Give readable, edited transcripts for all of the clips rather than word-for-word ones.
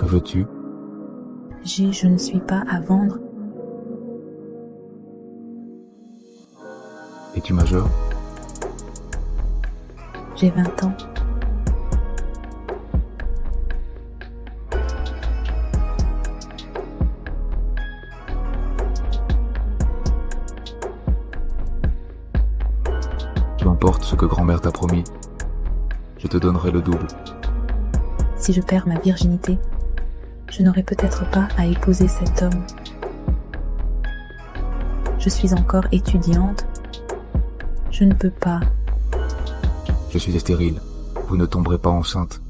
veux-tu? Je ne suis pas à vendre. Es-tu majeur? J'ai 20 ans. Peu importe ce que grand-mère t'a promis. Je te donnerai le double. Si je perds ma virginité, je n'aurai peut-être pas à épouser cet homme. Je suis encore étudiante. Je ne peux pas. Je suis stérile. Vous ne tomberez pas enceinte.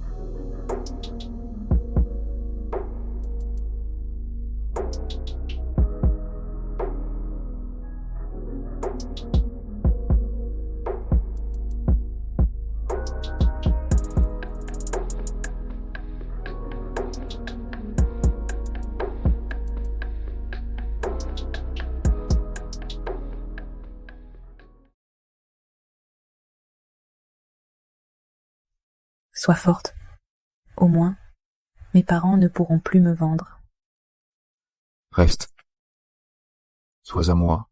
Sois forte. Au moins, mes parents ne pourront plus me vendre. Reste. Sois à moi.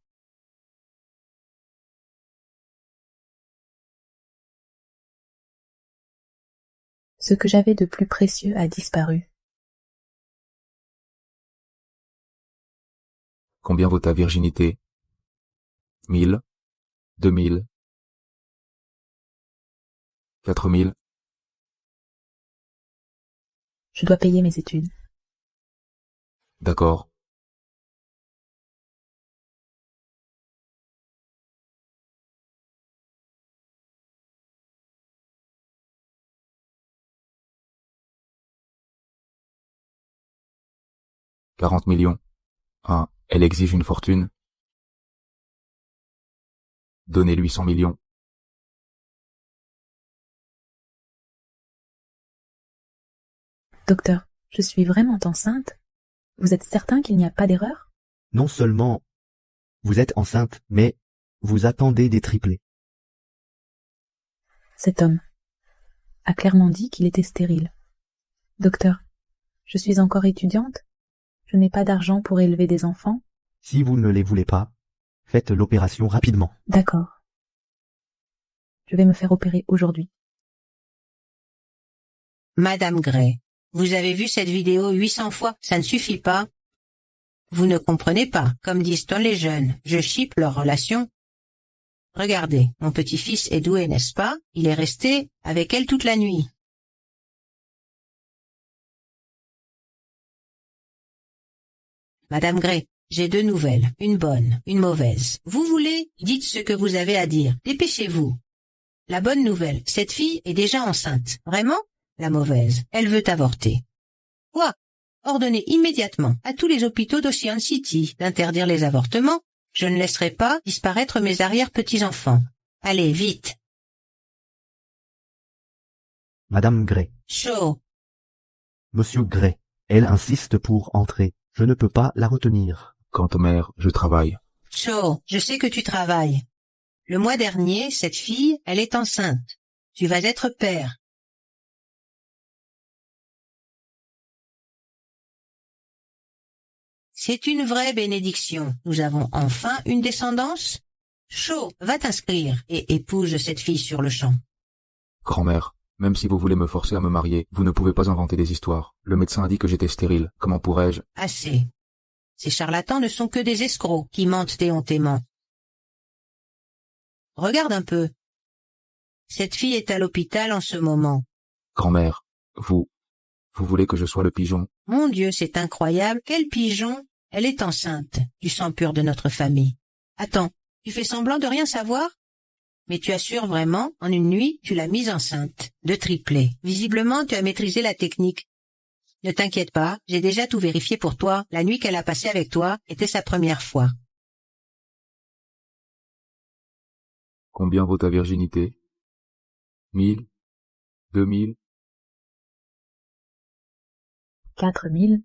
Ce que j'avais de plus précieux a disparu. Combien vaut ta virginité? 1000, 2000, 4000. Je dois payer mes études. D'accord. « 40 millions. Elle exige une fortune. Donnez-lui 100 millions. Docteur, je suis vraiment enceinte? Vous êtes certain qu'il n'y a pas d'erreur? Non seulement vous êtes enceinte, mais vous attendez des triplés. Cet homme a clairement dit qu'il était stérile. Docteur, je suis encore étudiante. Je n'ai pas d'argent pour élever des enfants. Si vous ne les voulez pas, faites l'opération rapidement. D'accord. Je vais me faire opérer aujourd'hui. Madame Gray, vous avez vu cette vidéo 800 fois, ça ne suffit pas. Vous ne comprenez pas, comme disent les jeunes, je chipe leur relation. Regardez, mon petit-fils est doué, n'est-ce pas? Il est resté avec elle toute la nuit. Madame Gray, j'ai deux nouvelles, une bonne, une mauvaise. Vous voulez? Dites ce que vous avez à dire, dépêchez-vous. La bonne nouvelle, cette fille est déjà enceinte. Vraiment? La mauvaise, elle veut avorter. Quoi? Ordonnez immédiatement à tous les hôpitaux d'Ocean City d'interdire les avortements. Je ne laisserai pas disparaître mes arrière-petits-enfants. Allez, vite. Madame Gray. Chaud. Monsieur Gray. Elle insiste pour entrer. Je ne peux pas la retenir. Quant aux mères, je travaille. Chaud, je sais que tu travailles. Le mois dernier, cette fille, elle est enceinte. Tu vas être père. C'est une vraie bénédiction. Nous avons enfin une descendance. Chaud, va t'inscrire et épouse cette fille sur le champ. Grand-mère, même si vous voulez me forcer à me marier, vous ne pouvez pas inventer des histoires. Le médecin a dit que j'étais stérile. Comment pourrais-je? Assez. Ces charlatans ne sont que des escrocs qui mentent éhontément. Regarde un peu. Cette fille est à l'hôpital en ce moment. Grand-mère, vous voulez que je sois le pigeon? Mon Dieu, c'est incroyable. Quel pigeon? Elle est enceinte, du sang pur de notre famille. Attends, tu fais semblant de rien savoir? Mais tu assures vraiment, en une nuit, tu l'as mise enceinte, de triplé. Visiblement, tu as maîtrisé la technique. Ne t'inquiète pas, j'ai déjà tout vérifié pour toi. La nuit qu'elle a passée avec toi était sa première fois. Combien vaut ta virginité? 1000, 2000, 4000.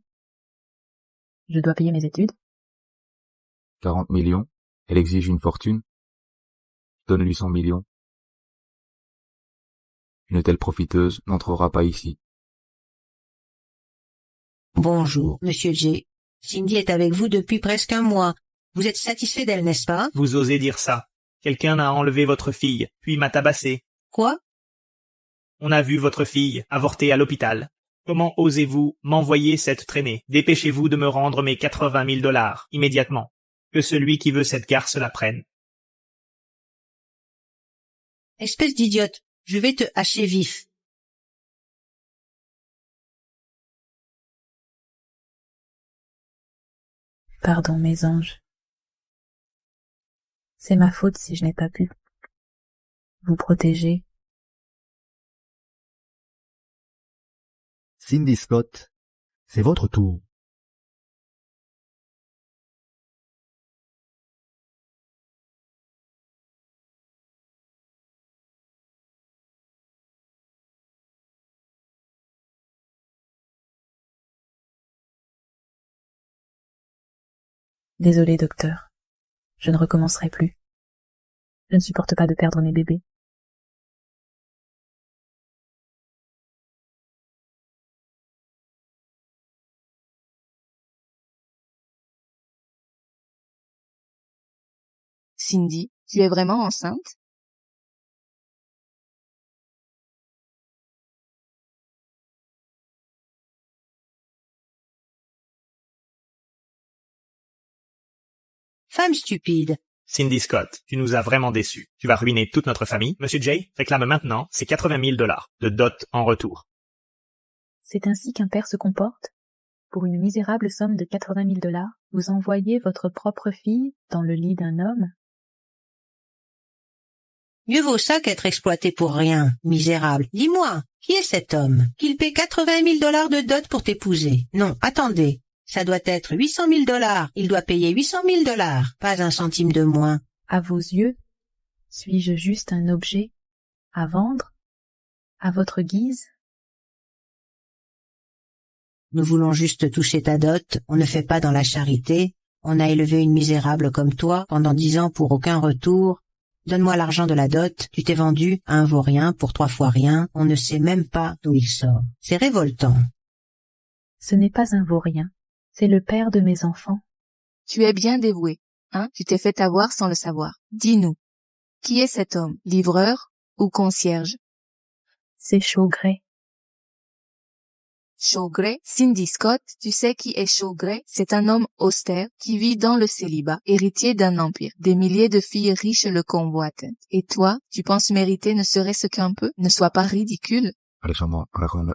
Je dois payer mes études. 40 millions. Elle exige une fortune. Donne-lui 100 millions. Une telle profiteuse n'entrera pas ici. Bonjour, Monsieur J. Cindy est avec vous depuis presque un mois. Vous êtes satisfait d'elle, n'est-ce pas? Vous osez dire ça. Quelqu'un a enlevé votre fille, puis m'a tabassé. Quoi? On a vu votre fille avorter à l'hôpital. Comment osez-vous m'envoyer cette traînée? Dépêchez-vous de me rendre mes 80 000 dollars, immédiatement. Que celui qui veut cette garce la prenne. Espèce d'idiote, je vais te hacher vif. Pardon, mes anges. C'est ma faute si je n'ai pas pu vous protéger. Cindy Scott, c'est votre tour. Désolée, docteur. Je ne recommencerai plus. Je ne supporte pas de perdre mes bébés. Cindy, tu es vraiment enceinte? Femme stupide. Cindy Scott, tu nous as vraiment déçus. Tu vas ruiner toute notre famille. Monsieur J réclame maintenant ses 80 000 dollars de dot en retour. C'est ainsi qu'un père se comporte? Pour une misérable somme de 80 000 dollars, vous envoyez votre propre fille dans le lit d'un homme? Mieux vaut ça qu'être exploité pour rien, misérable. Dis-moi, qui est cet homme? Qu'il paie 80 000 dollars de dot pour t'épouser? Non, attendez. Ça doit être 800 000 dollars. Il doit payer 800 000 dollars. Pas un centime de moins. À vos yeux, suis-je juste un objet à vendre? À votre guise? Nous voulons juste toucher ta dot. On ne fait pas dans la charité. On a élevé une misérable comme toi pendant 10 ans pour aucun retour. Donne-moi l'argent de la dot. Tu t'es vendu à un vaurien pour 3 fois rien. On ne sait même pas d'où il sort. C'est révoltant. Ce n'est pas un vaurien. C'est le père de mes enfants. Tu es bien dévoué, hein? Tu t'es fait avoir sans le savoir. Dis-nous, qui est cet homme? Livreur ou concierge? C'est Chaugret. Chaugret, Cindy Scott, tu sais qui est Chaugret? C'est un homme austère qui vit dans le célibat, héritier d'un empire. Des milliers de filles riches le convoitent. Et toi, tu penses mériter ne serait-ce qu'un peu? Ne sois pas ridicule. Alexandra,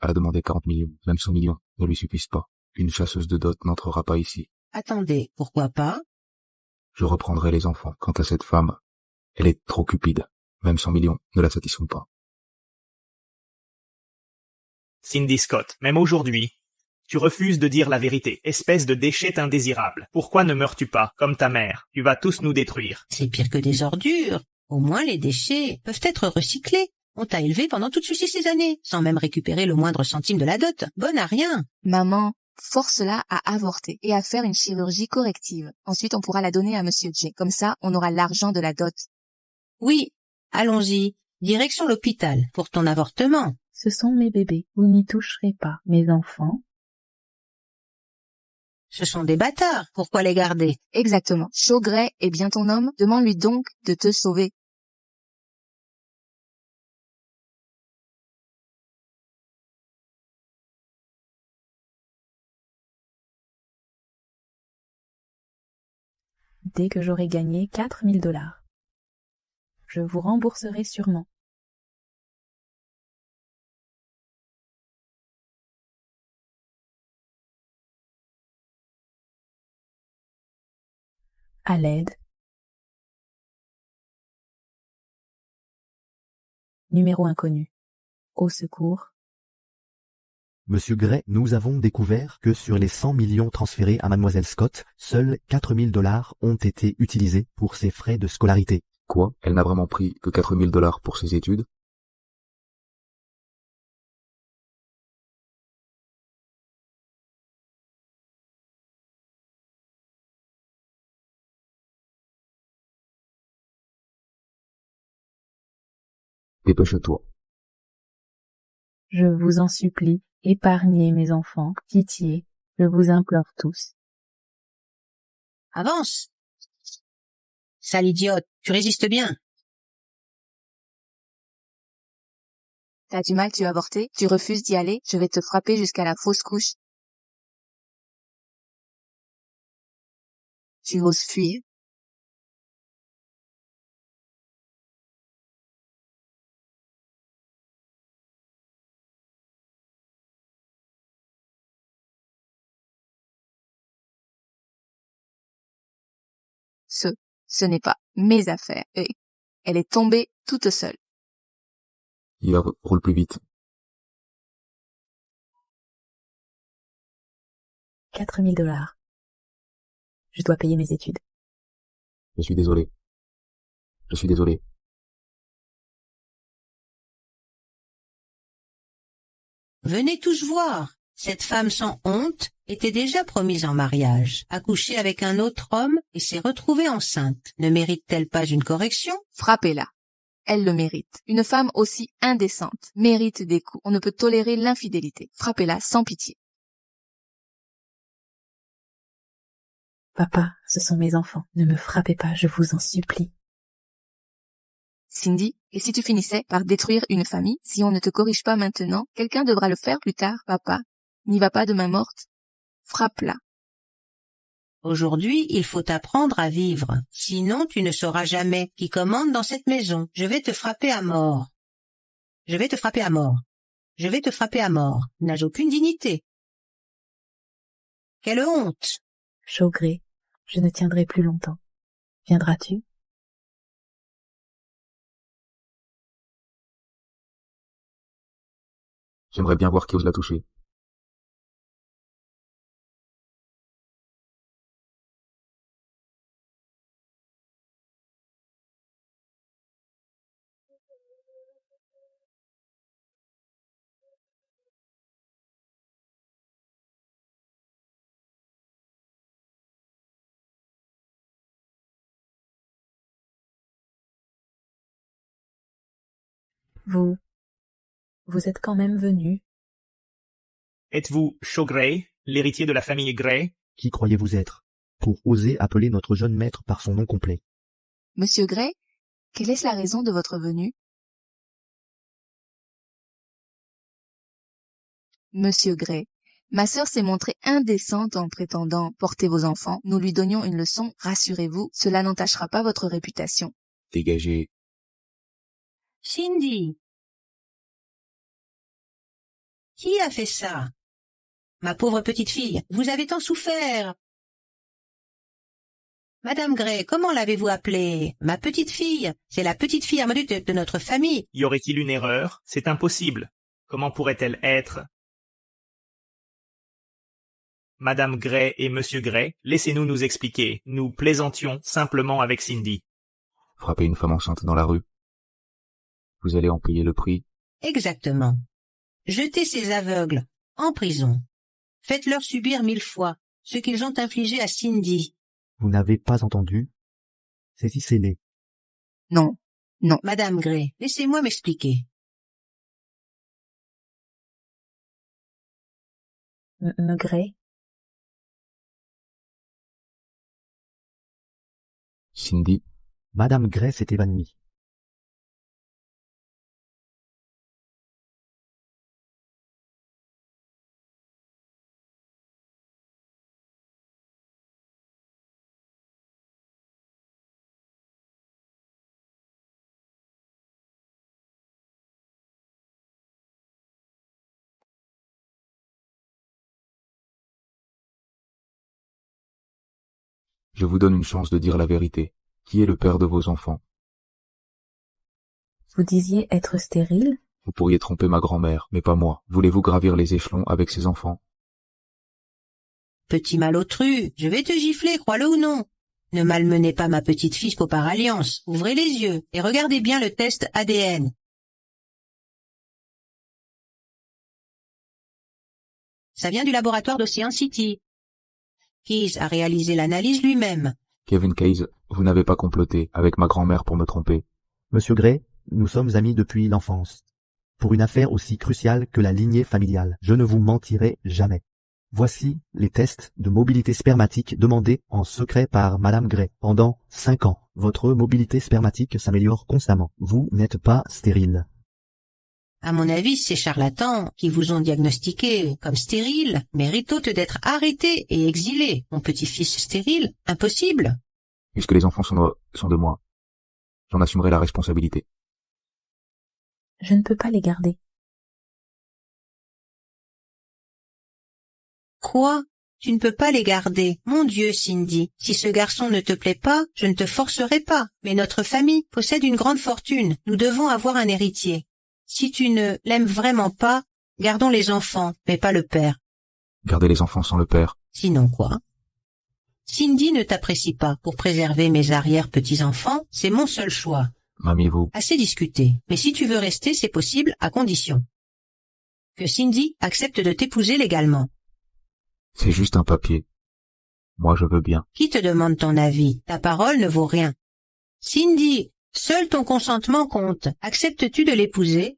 elle a demandé 40 millions, même 100 millions, ne lui suffisent pas. Une chasseuse de dot n'entrera pas ici. Attendez, pourquoi pas? Je reprendrai les enfants. Quant à cette femme, elle est trop cupide. Même 100 millions ne la satisfont pas. Cindy Scott, même aujourd'hui, tu refuses de dire la vérité, espèce de déchet indésirable. Pourquoi ne meurs-tu pas, comme ta mère? Tu vas tous nous détruire. C'est pire que des ordures. Au moins les déchets peuvent être recyclés. On t'a élevé pendant toutes ces années, sans même récupérer le moindre centime de la dot. Bonne à rien. Maman, force-la à avorter et à faire une chirurgie corrective. Ensuite, on pourra la donner à Monsieur J. Comme ça, on aura l'argent de la dot. Oui, allons-y. Direction l'hôpital pour ton avortement. Ce sont mes bébés. Vous n'y toucherez pas. Mes enfants. Ce sont des bâtards. Pourquoi les garder? Exactement. Chaugret est bien ton homme. Demande-lui donc de te sauver. Dès que j'aurai gagné 4 000 dollars. Je vous rembourserai sûrement. À l'aide. Numéro inconnu. Au secours. Monsieur Gray, nous avons découvert que sur les 100 millions transférés à Mademoiselle Scott, seuls 4 000 dollars ont été utilisés pour ses frais de scolarité. Quoi? Elle n'a vraiment pris que 4 000 dollars pour ses études? Dépêche-toi. Je vous en supplie, épargnez mes enfants, pitié. Je vous implore tous. Avance. Sale idiote, tu résistes bien. T'as du mal, tu as avorté, tu refuses d'y aller, je vais te frapper jusqu'à la fausse couche. Tu oses fuir. Ce n'est pas mes affaires. Et elle est tombée toute seule. Il roule plus vite. 4 000 $. Je dois payer mes études. Je suis désolé. Je suis désolé. Venez tous voir. Cette femme sans honte était déjà promise en mariage, a couché avec un autre homme et s'est retrouvée enceinte. Ne mérite-t-elle pas une correction? Frappez-la. Elle le mérite. Une femme aussi indécente mérite des coups. On ne peut tolérer l'infidélité. Frappez-la sans pitié. Papa, ce sont mes enfants. Ne me frappez pas, je vous en supplie. Cindy, et si tu finissais par détruire une famille, si on ne te corrige pas maintenant, quelqu'un devra le faire plus tard, papa. N'y va pas de main morte. Frappe-la. Aujourd'hui, il faut apprendre à vivre. Sinon, tu ne sauras jamais qui commande dans cette maison. Je vais te frapper à mort. Je vais te frapper à mort. Je vais te frapper à mort. N'as aucune dignité. Quelle honte! Chaugré, je ne tiendrai plus longtemps. Viendras-tu? J'aimerais bien voir qui ose la toucher. Vous êtes quand même venu. Êtes-vous Chaugré, l'héritier de la famille Gray? Qui croyez-vous être, pour oser appeler notre jeune maître par son nom complet? Monsieur Gray, quelle est la raison de votre venue? Monsieur Gray, ma sœur s'est montrée indécente en prétendant porter vos enfants. Nous lui donnions une leçon, rassurez-vous, cela n'entachera pas votre réputation. Dégagez. Cindy! Qui a fait ça? Ma pauvre petite fille, vous avez tant souffert. Madame Gray, comment l'avez-vous appelée? Ma petite fille, c'est la petite fille armaduque de notre famille. Y aurait-il une erreur? C'est impossible. Comment pourrait-elle être? Madame Gray et Monsieur Gray, laissez-nous nous expliquer. Nous plaisantions simplement avec Cindy. Frapper une femme enceinte dans la rue. Vous allez en payer le prix. Exactement. Jetez ces aveugles en prison. Faites-leur subir 1000 fois ce qu'ils ont infligé à Cindy. Vous n'avez pas entendu? Saisissez-les. Non, non. Madame Gray, laissez-moi m'expliquer. Gray? Cindy, Madame Gray s'est évanouie. je vous donne une chance de dire la vérité. Qui est le père de vos enfants? Vous disiez être stérile? Vous pourriez tromper ma grand-mère, mais pas moi. Voulez-vous gravir les échelons avec ses enfants? Petit malotru, je vais te gifler, crois-le ou non. Ne malmenez pas ma petite fille par alliance. Ouvrez les yeux et regardez bien le test ADN. Ça vient du laboratoire d'Ocean City. Keyes a réalisé l'analyse lui-même. Kevin Keyes, vous n'avez pas comploté avec ma grand-mère pour me tromper. Monsieur Gray, nous sommes amis depuis l'enfance. Pour une affaire aussi cruciale que la lignée familiale, je ne vous mentirai jamais. Voici les tests de mobilité spermatique demandés en secret par Madame Gray. Pendant 5 ans, votre mobilité spermatique s'améliore constamment. Vous n'êtes pas stérile. À mon avis, ces charlatans qui vous ont diagnostiqué comme stérile méritent d'être arrêtés et exilés. Mon petit-fils stérile? Impossible. Puisque les enfants sont de moi, j'en assumerai la responsabilité. Je ne peux pas les garder. Quoi? Tu ne peux pas les garder. Mon Dieu, Cindy, si ce garçon ne te plaît pas, je ne te forcerai pas. Mais notre famille possède une grande fortune. Nous devons avoir un héritier. Si tu ne l'aimes vraiment pas, gardons les enfants, mais pas le père. Garder les enfants sans le père. Sinon quoi? Cindy ne t'apprécie pas. Pour préserver mes arrière-petits-enfants, c'est mon seul choix. Mamie, vous... Assez discuté. Mais si tu veux rester, c'est possible à condition que Cindy accepte de t'épouser légalement. C'est juste un papier. Moi, je veux bien. Qui te demande ton avis? Ta parole ne vaut rien. Cindy, seul ton consentement compte. Acceptes-tu de l'épouser?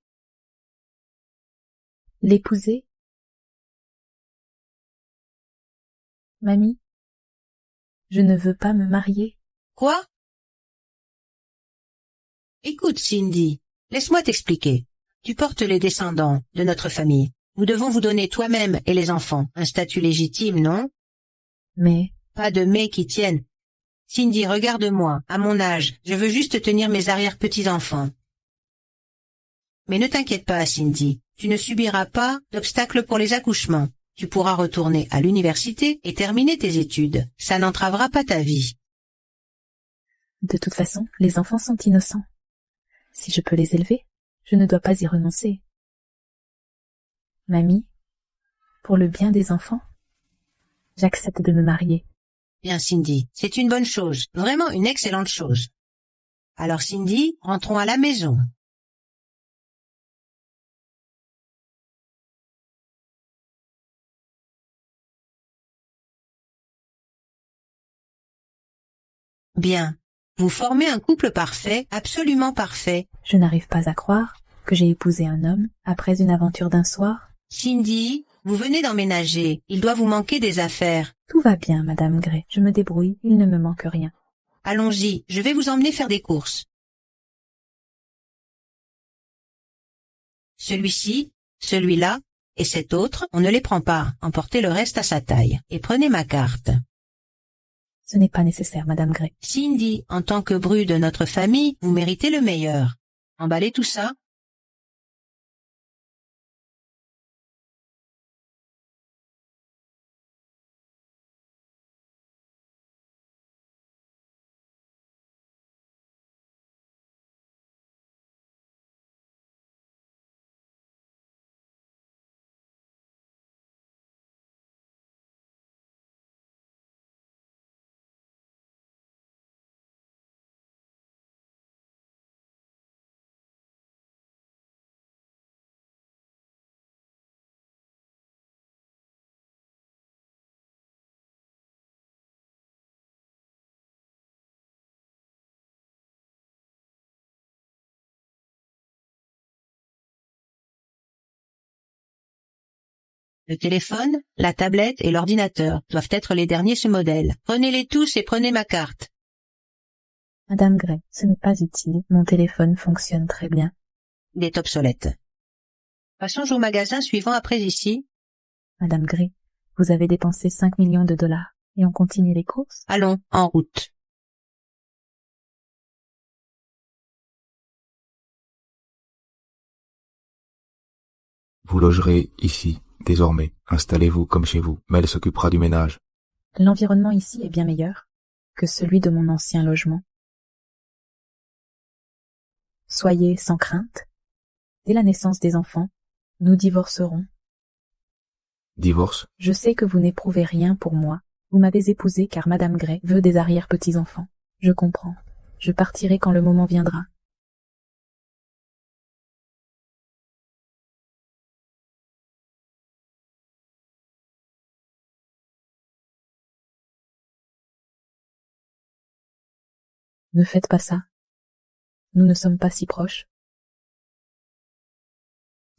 L'épouser? Mamie, je ne veux pas me marier. Quoi? Écoute, Cindy, laisse-moi t'expliquer. Tu portes les descendants de notre famille. Nous devons vous donner toi-même et les enfants un statut légitime, non? Mais, Pas de mais qui tiennent. Cindy, regarde-moi, à mon âge, je veux juste tenir mes arrière-petits-enfants. Mais ne t'inquiète pas, Cindy, tu ne subiras pas d'obstacles pour les accouchements. Tu pourras retourner à l'université et terminer tes études. Ça n'entravera pas ta vie. de toute façon, les enfants sont innocents. Si je peux les élever, je ne dois pas y renoncer. Mamie, pour le bien des enfants, j'accepte de me marier. Bien, Cindy, c'est une bonne chose, vraiment une excellente chose. Alors, Cindy, rentrons à la maison. Bien. Vous formez un couple parfait, absolument parfait. Je n'arrive pas à croire que j'ai épousé un homme après une aventure d'un soir. Cindy, vous venez d'emménager. Il doit vous manquer des affaires. Tout va bien, Madame Gray. Je me débrouille, il ne me manque rien. Allons-y, je vais vous emmener faire des courses. Celui-ci, celui-là, et cet autre, on ne les prend pas. Emportez le reste à sa taille. Et prenez ma carte. Ce n'est pas nécessaire, Madame Gray. Cindy, en tant que bru de notre famille, vous méritez le meilleur. Emballez tout ça. Le téléphone, la tablette et l'ordinateur doivent être les derniers ce modèle. Prenez-les tous et prenez ma carte. Madame Gray, ce n'est pas utile. Mon téléphone fonctionne très bien. Il est obsolète. Passons au magasin suivant après ici. Madame Gray, vous avez dépensé 5 millions de dollars. Et on continue les courses? Allons, en route. Vous logerez ici, désormais. Installez-vous comme chez vous. Mel s'occupera du ménage. L'environnement ici est bien meilleur que celui de mon ancien logement. Soyez sans crainte. Dès la naissance des enfants, nous divorcerons. Divorce? Je sais que vous n'éprouvez rien pour moi. Vous m'avez épousé car Madame Gray veut des arrière-petits-enfants. Je comprends. Je partirai quand le moment viendra. Ne faites pas ça. Nous ne sommes pas si proches.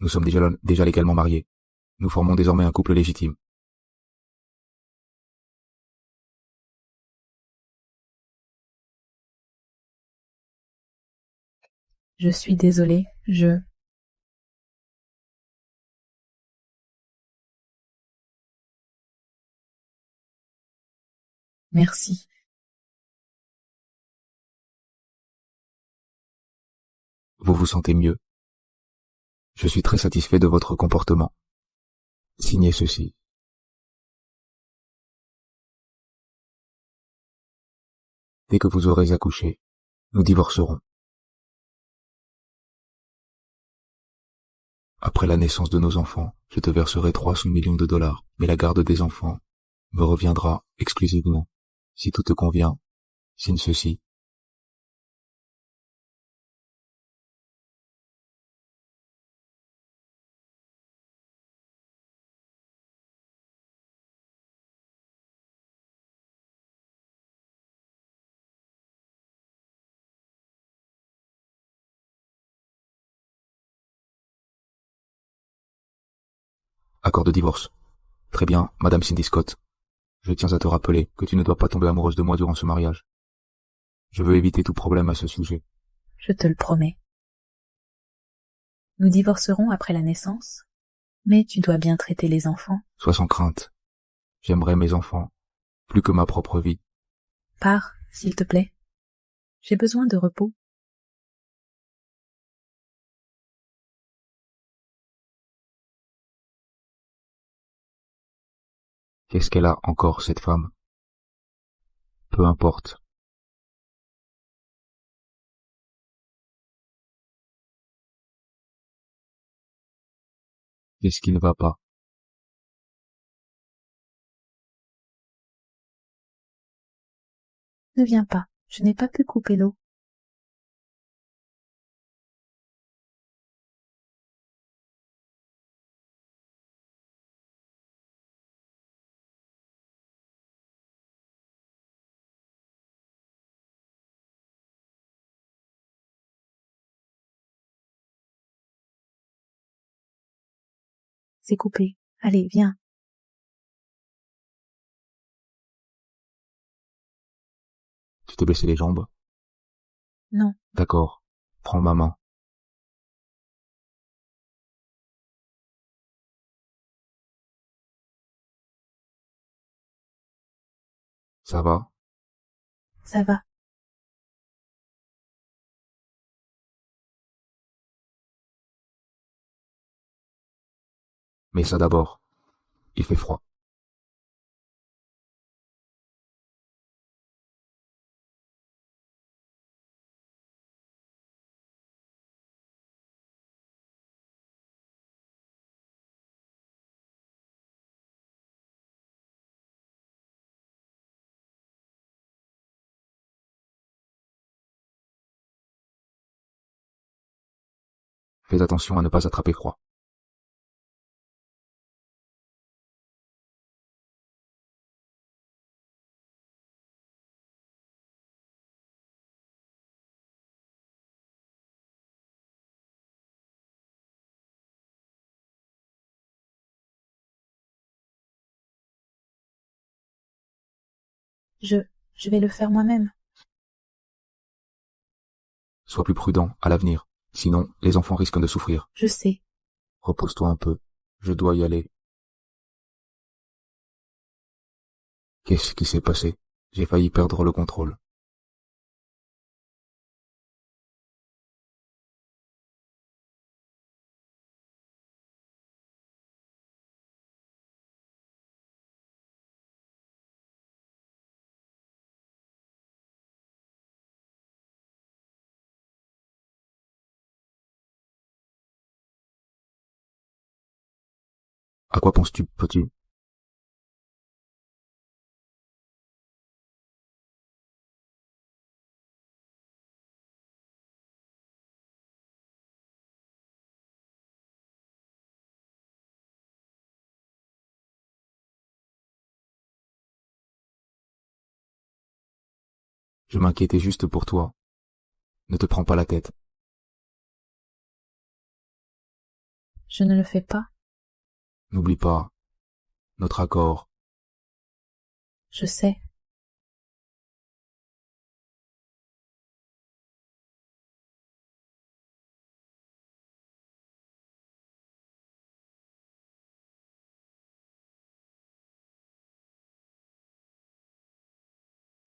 Nous sommes déjà légalement mariés. Nous formons désormais un couple légitime. Je suis désolée, Merci. Vous vous sentez mieux? Je suis très satisfait de votre comportement. Signez ceci. Dès que vous aurez accouché, nous divorcerons. Après la naissance de nos enfants, je te verserai 300 millions de dollars, mais la garde des enfants me reviendra exclusivement. Si tout te convient, signe ceci. Accord de divorce. Très bien, Madame Cindy Scott. Je tiens à te rappeler que tu ne dois pas tomber amoureuse de moi durant ce mariage. Je veux éviter tout problème à ce sujet. Je te le promets. Nous divorcerons après la naissance, mais tu dois bien traiter les enfants. Sois sans crainte. J'aimerais mes enfants, plus que ma propre vie. Pars, s'il te plaît. J'ai besoin de repos. Qu'est-ce qu'elle a encore, cette femme? Peu importe. Qu'est-ce qui ne va pas? Ne viens pas, je n'ai pas pu couper l'eau. C'est coupé. Allez, viens. Tu t'es blessé les jambes? Non, D'accord. Prends ma main. Ça va? ça va. Mets ça d'abord. Il fait froid. Fais attention à ne pas attraper froid. Je vais le faire moi-même. Sois plus prudent à l'avenir. Sinon, les enfants risquent de souffrir. Je sais. Repose-toi un peu. Je dois y aller. Qu'est-ce qui s'est passé? J'ai failli perdre le contrôle. À quoi penses-tu, petit? Je m'inquiétais juste pour toi. Ne te prends pas la tête. Je ne le fais pas. N'oublie pas notre accord. Je sais.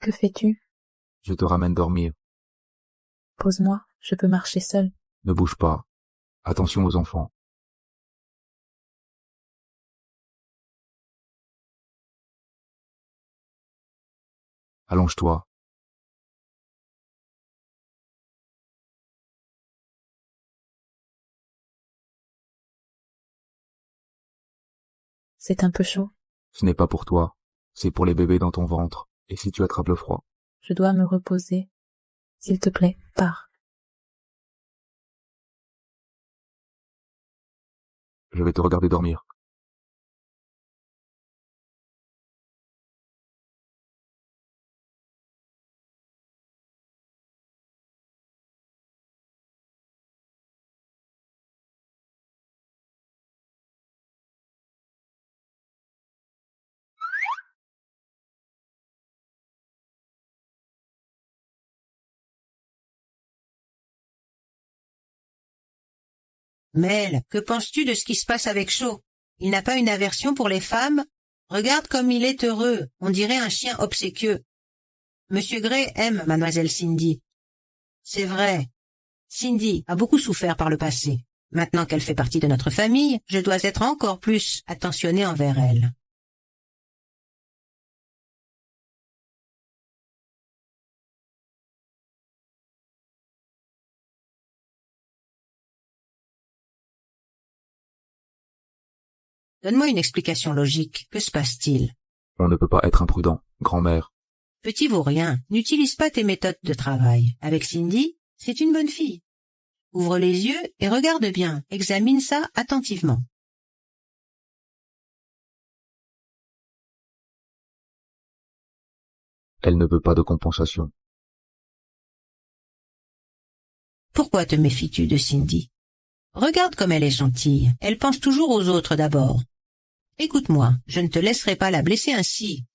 Que fais-tu? Je te ramène dormir. Pose-moi, je peux marcher seule. Ne bouge pas. Attention aux enfants. Allonge-toi. C'est un peu chaud. Ce n'est pas pour toi. C'est pour les bébés dans ton ventre. Et si tu attrapes le froid? Je dois me reposer. S'il te plaît, pars. Je vais te regarder dormir. Mel, que penses-tu de ce qui se passe avec Shaw? Il n'a pas une aversion pour les femmes? Regarde comme il est heureux, on dirait un chien obséquieux. Monsieur Gray aime mademoiselle Cindy. C'est vrai. Cindy a beaucoup souffert par le passé. Maintenant qu'elle fait partie de notre famille, je dois être encore plus attentionné envers elle. Donne-moi une explication logique. Que se passe-t-il? On ne peut pas être imprudent, grand-mère. Petit vaurien, n'utilise pas tes méthodes de travail. Avec Cindy, c'est une bonne fille. Ouvre les yeux et regarde bien. Examine ça attentivement. Elle ne veut pas de compensation. Pourquoi te méfies-tu de Cindy? Regarde comme elle est gentille. Elle pense toujours aux autres d'abord. Écoute-moi, je ne te laisserai pas la blesser ainsi.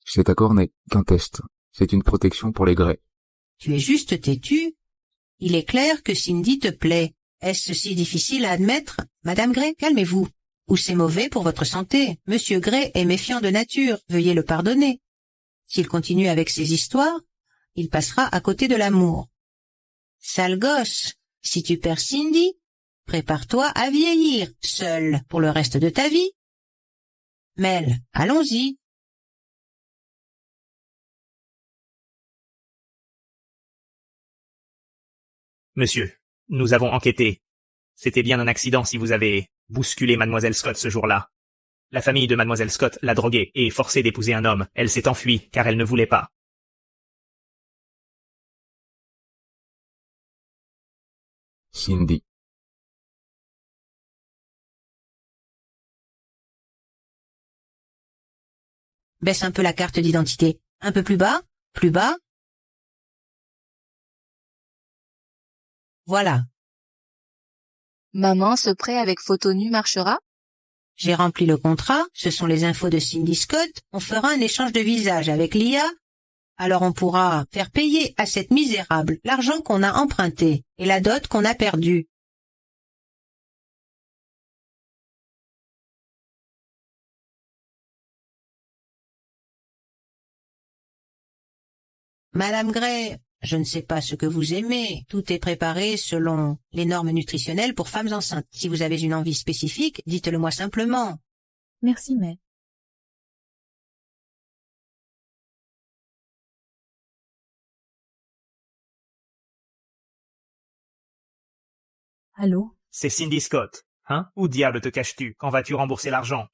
Cet accord n'est qu'un test. C'est une protection pour les Gray. Tu es juste têtu. Il est clair que Cindy te plaît. Est-ce si difficile à admettre? Madame Gray, calmez-vous. Ou c'est mauvais pour votre santé. Monsieur Gray est méfiant de nature. Veuillez le pardonner. S'il continue avec ses histoires, il passera à côté de l'amour. Sale gosse, si tu perds Cindy, prépare-toi à vieillir, seul, pour le reste de ta vie. Mel, allons-y. Monsieur, nous avons enquêté. C'était bien un accident si vous avez bousculé mademoiselle Scott ce jour-là. La famille de mademoiselle Scott l'a droguée et forcée d'épouser un homme. Elle s'est enfuie car elle ne voulait pas. Cindy. Baisse un peu la carte d'identité. Un peu plus bas, plus bas. Voilà, Maman, ce prêt avec photo nue marchera? j'ai rempli le contrat, ce sont les infos de Cindy Scott. On fera un échange de visage avec l'IA. Alors on pourra faire payer à cette misérable l'argent qu'on a emprunté et la dot qu'on a perdue. Madame Gray, je ne sais pas ce que vous aimez. Tout est préparé selon les normes nutritionnelles pour femmes enceintes. Si vous avez une envie spécifique, dites-le moi simplement. Merci, mais... Allô? C'est Cindy Scott. Hein? Où diable te caches-tu? Quand vas-tu rembourser l'argent?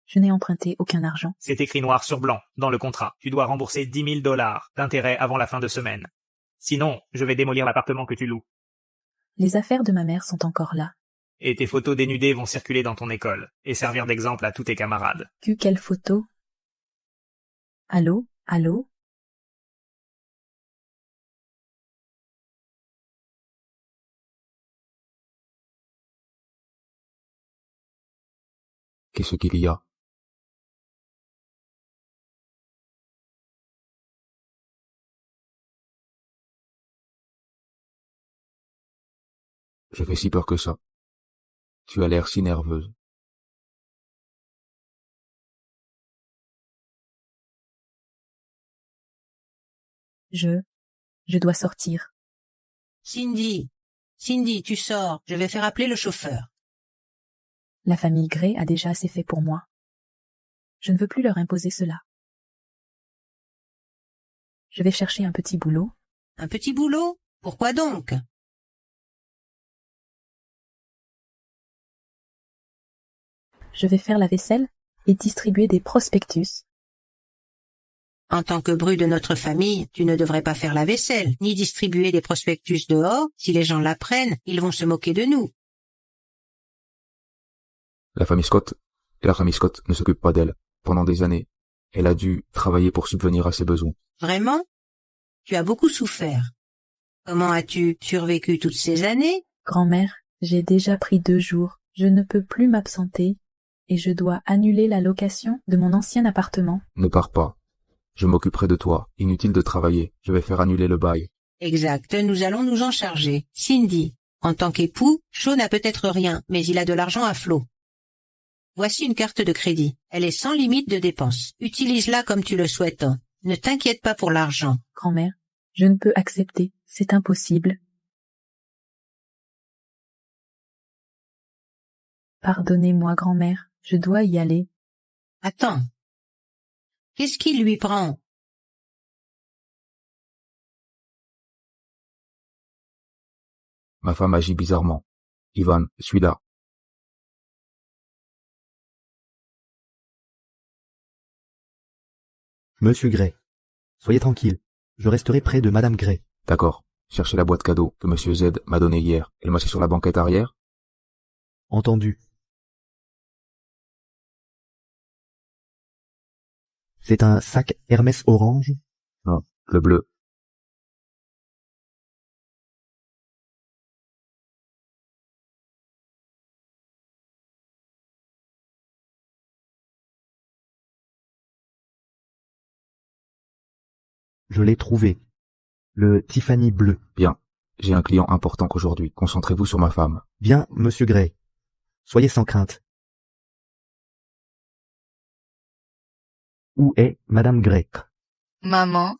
Je n'ai emprunté aucun argent. C'est écrit noir sur blanc, dans le contrat. Tu dois rembourser 10 000 $ d'intérêt avant la fin de semaine. Sinon, je vais démolir l'appartement que tu loues. Les affaires de ma mère sont encore là. Et tes photos dénudées vont circuler dans ton école, et servir d'exemple à tous tes camarades. Quelle photo? Allô? Allô? Qu'est-ce qu'il y a? J'avais si peur que ça. Tu as l'air si nerveuse. Je dois sortir. Cindy, tu sors. Je vais faire appeler le chauffeur. La famille Gray a déjà assez fait pour moi. Je ne veux plus leur imposer cela. Je vais chercher un petit boulot. Un petit boulot? Pourquoi donc? Je vais faire la vaisselle et distribuer des prospectus. En tant que bru de notre famille, tu ne devrais pas faire la vaisselle, ni distribuer des prospectus dehors. Si les gens l'apprennent, ils vont se moquer de nous. La famille Scott ne s'occupe pas d'elle. Pendant des années, elle a dû travailler pour subvenir à ses besoins. Vraiment? Tu as beaucoup souffert. Comment as-tu survécu toutes ces années? Grand-mère, j'ai déjà pris 2 jours. Je ne peux plus m'absenter et je dois annuler la location de mon ancien appartement. Ne pars pas. Je m'occuperai de toi. Inutile de travailler. Je vais faire annuler le bail. Exact, nous allons nous en charger. Cindy, en tant qu'époux, Shaw n'a peut-être rien, mais il a de l'argent à flot. Voici une carte de crédit. Elle est sans limite de dépenses. Utilise-la comme tu le souhaites. Ne t'inquiète pas pour l'argent. Grand-mère, je ne peux accepter. C'est impossible. Pardonnez-moi, grand-mère. Je dois y aller. Attends. Qu'est-ce qui lui prend? Ma femme agit bizarrement. Ivan, suis là. Monsieur Gray, soyez tranquille. Je resterai près de Madame Gray. D'accord. Cherchez la boîte cadeau que Monsieur Z m'a donnée hier. Elle m'a sur la banquette arrière. Entendu. C'est un sac Hermès orange? Non, le bleu. Je l'ai trouvé. Le Tiffany bleu. Bien. J'ai un client important qu'aujourd'hui. Concentrez-vous sur ma femme. Bien, monsieur Gray. Soyez sans crainte. Où est Madame Gray? Maman,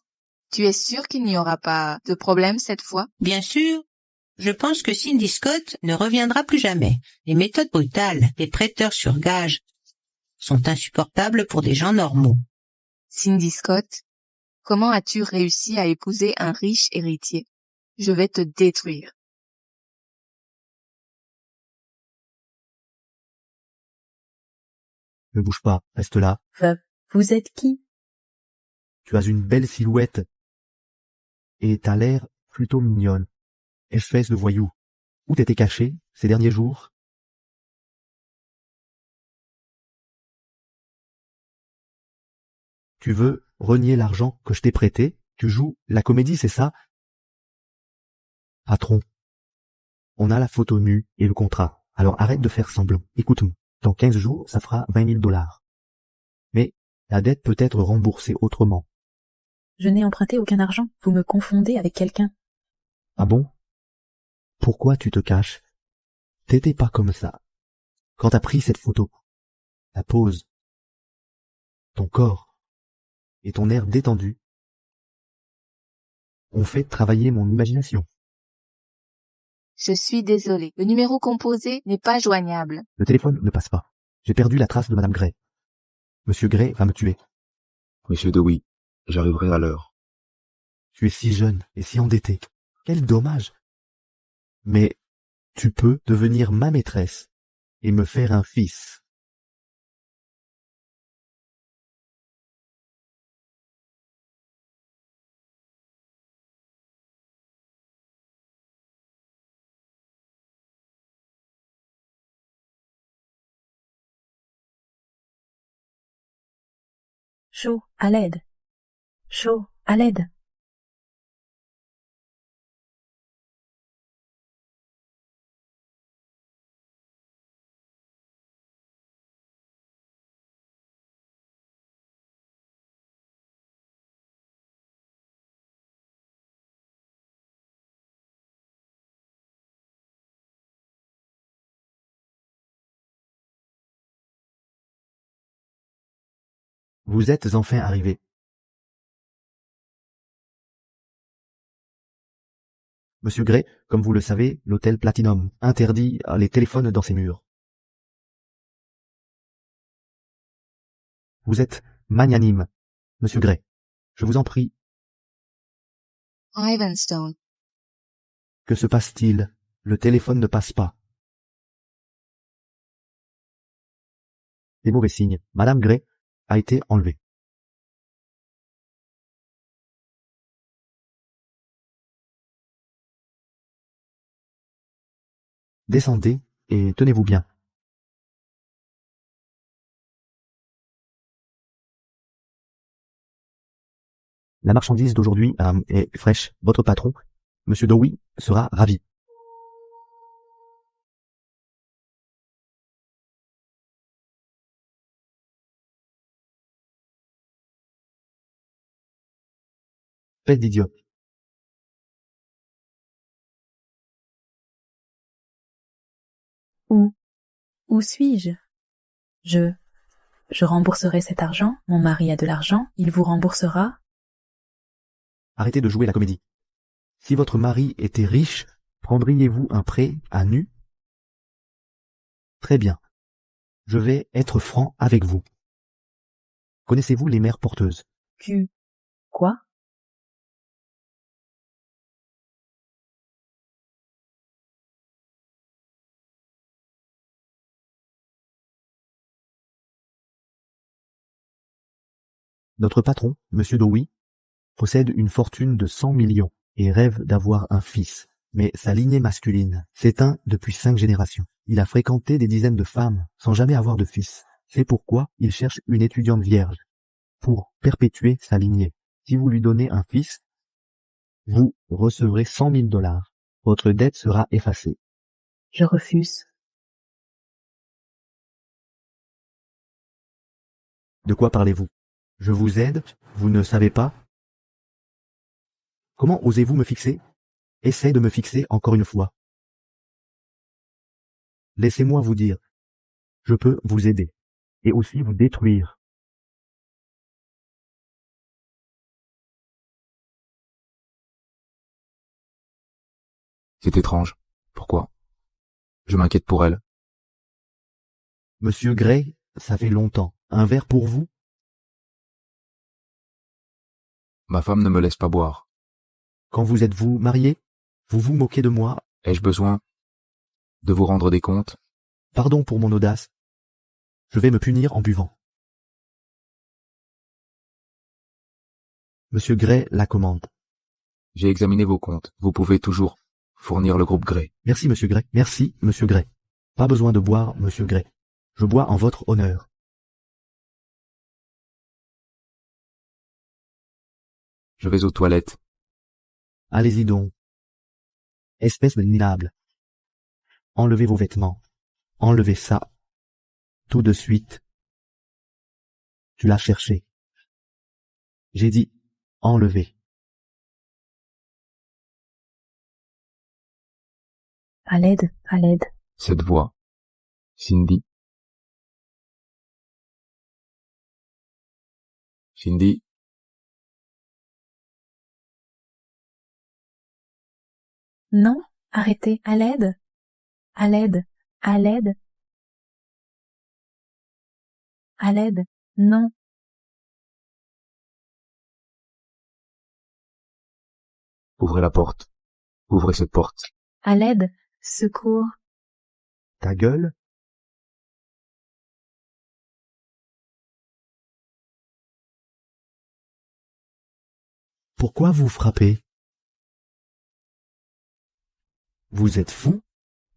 tu es sûre qu'il n'y aura pas de problème cette fois? Bien sûr. Je pense que Cindy Scott ne reviendra plus jamais. Les méthodes brutales des prêteurs sur gage sont insupportables pour des gens normaux. Cindy Scott, comment as-tu réussi à épouser un riche héritier? Je vais te détruire. Ne bouge pas, reste là. Veuve, vous êtes qui? Tu as une belle silhouette. Et t'as l'air plutôt mignonne. Espèce de voyou. Où t'étais caché ces derniers jours? Tu veux renier l'argent que je t'ai prêté? Tu joues la comédie, c'est ça? Patron, on a la photo nue et le contrat. Alors arrête de faire semblant. Écoute-moi. Dans 15 jours, ça fera 20 000 $. Mais la dette peut être remboursée autrement. Je n'ai emprunté aucun argent. Vous me confondez avec quelqu'un. Ah bon? Pourquoi tu te caches? T'étais pas comme ça. Quand t'as pris cette photo, la pose, ton corps et ton air détendu ont fait travailler mon imagination. Je suis désolée. Le numéro composé n'est pas joignable. Le téléphone ne passe pas. J'ai perdu la trace de Madame Gray. Monsieur Gray va me tuer. Monsieur Dewey, j'arriverai à l'heure. Tu es si jeune et si endetté. Quel dommage. Mais tu peux devenir ma maîtresse et me faire un fils. Chaud, à l'aide. Chaud, à l'aide. Vous êtes enfin arrivé. Monsieur Gray, comme vous le savez, l'hôtel Platinum interdit les téléphones dans ses murs. Vous êtes magnanime, Monsieur Gray. Je vous en prie. Ivanstone. Que se passe-t-il? Le téléphone ne passe pas. Des mauvais signes. Madame Gray a été enlevée. Descendez et tenez-vous bien. La marchandise d'aujourd'hui est fraîche. Votre patron, Monsieur Dowie, sera ravi. Faites d'idiot. Où suis-je? Je rembourserai cet argent, mon mari a de l'argent, il vous remboursera. Arrêtez de jouer la comédie. Si votre mari était riche, prendriez-vous un prêt à nu? Très bien. Je vais être franc avec vous. Connaissez-vous les mères porteuses? Quoi? Notre patron, Monsieur Dowie, possède une fortune de 100 millions et rêve d'avoir un fils. Mais sa lignée masculine s'éteint depuis 5 générations. Il a fréquenté des dizaines de femmes sans jamais avoir de fils. C'est pourquoi il cherche une étudiante vierge pour perpétuer sa lignée. Si vous lui donnez un fils, vous recevrez 100 000 $. Votre dette sera effacée. Je refuse. De quoi parlez-vous? Je vous aide, vous ne savez pas? Comment osez-vous me fixer? Essayez de me fixer encore une fois. Laissez-moi vous dire, je peux vous aider, et aussi vous détruire. C'est étrange. Pourquoi? Je m'inquiète pour elle. Monsieur Gray, ça fait longtemps. Un verre pour vous? Ma femme ne me laisse pas boire. Quand vous êtes-vous marié? Vous vous moquez de moi? Ai-je besoin de vous rendre des comptes? Pardon pour mon audace. Je vais me punir en buvant. Monsieur Gray la commande. J'ai examiné vos comptes. Vous pouvez toujours fournir le groupe Gray. Merci, Monsieur Gray. Merci, Monsieur Gray. Pas besoin de boire, Monsieur Gray. Je bois en votre honneur. Je vais aux toilettes. Allez-y donc. Espèce de minable. Enlevez vos vêtements. Enlevez ça. Tout de suite. Tu l'as cherché. J'ai dit, enlevez. À l'aide, à l'aide. Cette voix. Cindy. Cindy. Non, arrêtez, à l'aide. À l'aide, à l'aide. À l'aide, non. Ouvrez la porte. Ouvrez cette porte. À l'aide, secours. Ta gueule? Pourquoi vous frappez? Vous êtes fou?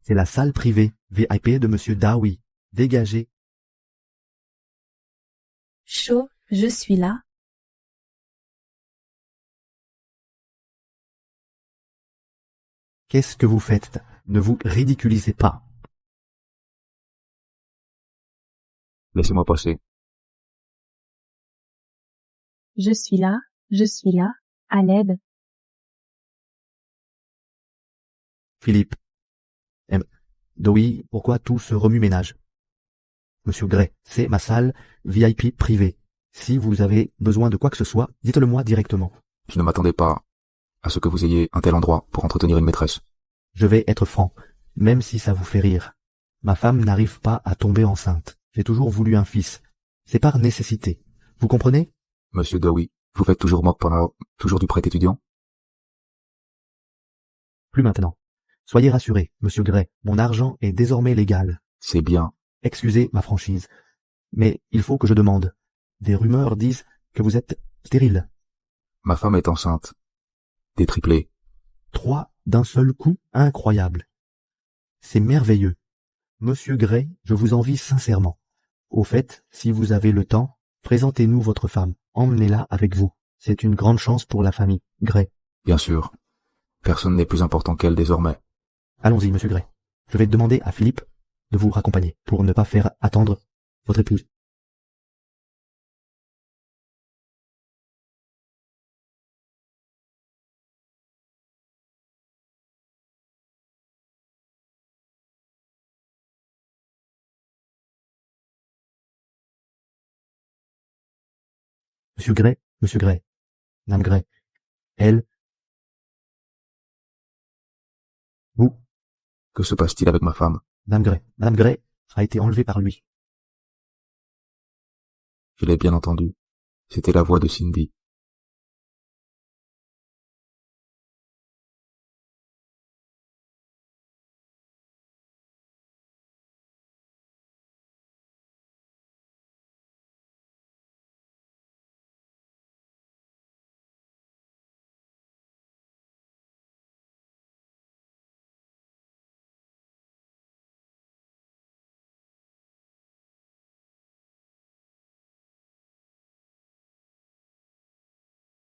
C'est la salle privée, VIP de Monsieur Dowie. Dégagez. Chaud, je suis là. Qu'est-ce que vous faites? Ne vous ridiculisez pas. Laissez-moi passer. Je suis là, à l'aide. Philippe. Dowie, pourquoi tout ce remue-ménage? Monsieur Gray, c'est ma salle VIP privée. Si vous avez besoin de quoi que ce soit, dites-le moi directement. Je ne m'attendais pas à ce que vous ayez un tel endroit pour entretenir une maîtresse. Je vais être franc, même si ça vous fait rire. Ma femme n'arrive pas à tomber enceinte. J'ai toujours voulu un fils. C'est par nécessité. Vous comprenez? Monsieur Dowie, vous faites toujours moque pendant toujours du prêt étudiant? Plus maintenant. Soyez rassuré, monsieur Gray, mon argent est désormais légal. C'est bien. Excusez ma franchise, mais il faut que je demande. Des rumeurs disent que vous êtes stérile. Ma femme est enceinte. Des triplés. 3 d'un seul coup, incroyable. C'est merveilleux. Monsieur Gray, je vous envie sincèrement. Au fait, si vous avez le temps, présentez-nous votre femme. Emmenez-la avec vous. C'est une grande chance pour la famille Gray. Bien sûr. Personne n'est plus important qu'elle désormais. Allons-y, monsieur Gray. Je vais demander à Philippe de vous raccompagner pour ne pas faire attendre votre épouse. Monsieur Gray, Madame Gray, elle, vous, Que se passe-t-il avec ma femme? Madame Gray a été enlevée par lui. Je l'ai bien entendu. C'était la voix de Cindy.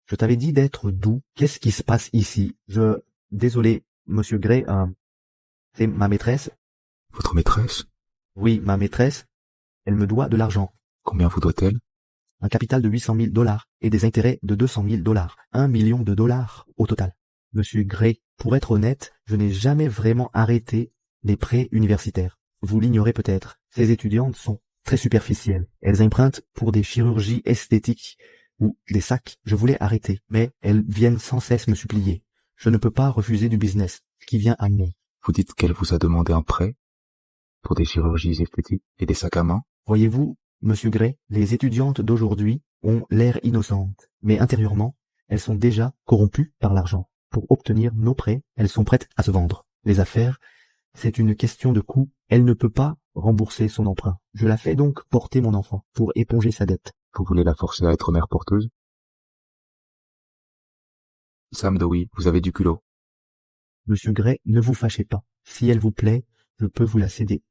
Je t'avais dit d'être doux. Qu'est-ce qui se passe ici? Désolé, monsieur Gray, c'est ma maîtresse. Votre maîtresse? Oui, ma maîtresse. Elle me doit de l'argent. Combien vous doit-elle? Un capital de 800 000 $ et des intérêts de 200 000 $. 1 million de dollars au total. Monsieur Gray, pour être honnête, je n'ai jamais vraiment arrêté les prêts universitaires. Vous l'ignorez peut-être. Ces étudiantes sont très superficielles. Elles empruntent pour des chirurgies esthétiques ou des sacs. Je voulais arrêter, mais elles viennent sans cesse me supplier. Je ne peux pas refuser du business qui vient à moi. Vous dites qu'elle vous a demandé un prêt? Pour des chirurgies esthétiques et des sacs à main? Voyez-vous, monsieur Gray, les étudiantes d'aujourd'hui ont l'air innocentes, mais intérieurement, elles sont déjà corrompues par l'argent. Pour obtenir nos prêts, elles sont prêtes à se vendre. Les affaires, c'est une question de coût. Elle ne peut pas rembourser son emprunt. Je la fais donc porter mon enfant pour éponger sa dette. Vous voulez la forcer à être mère porteuse? Sam Dowie, vous avez du culot. Monsieur Gray, ne vous fâchez pas. Si elle vous plaît, je peux vous la céder.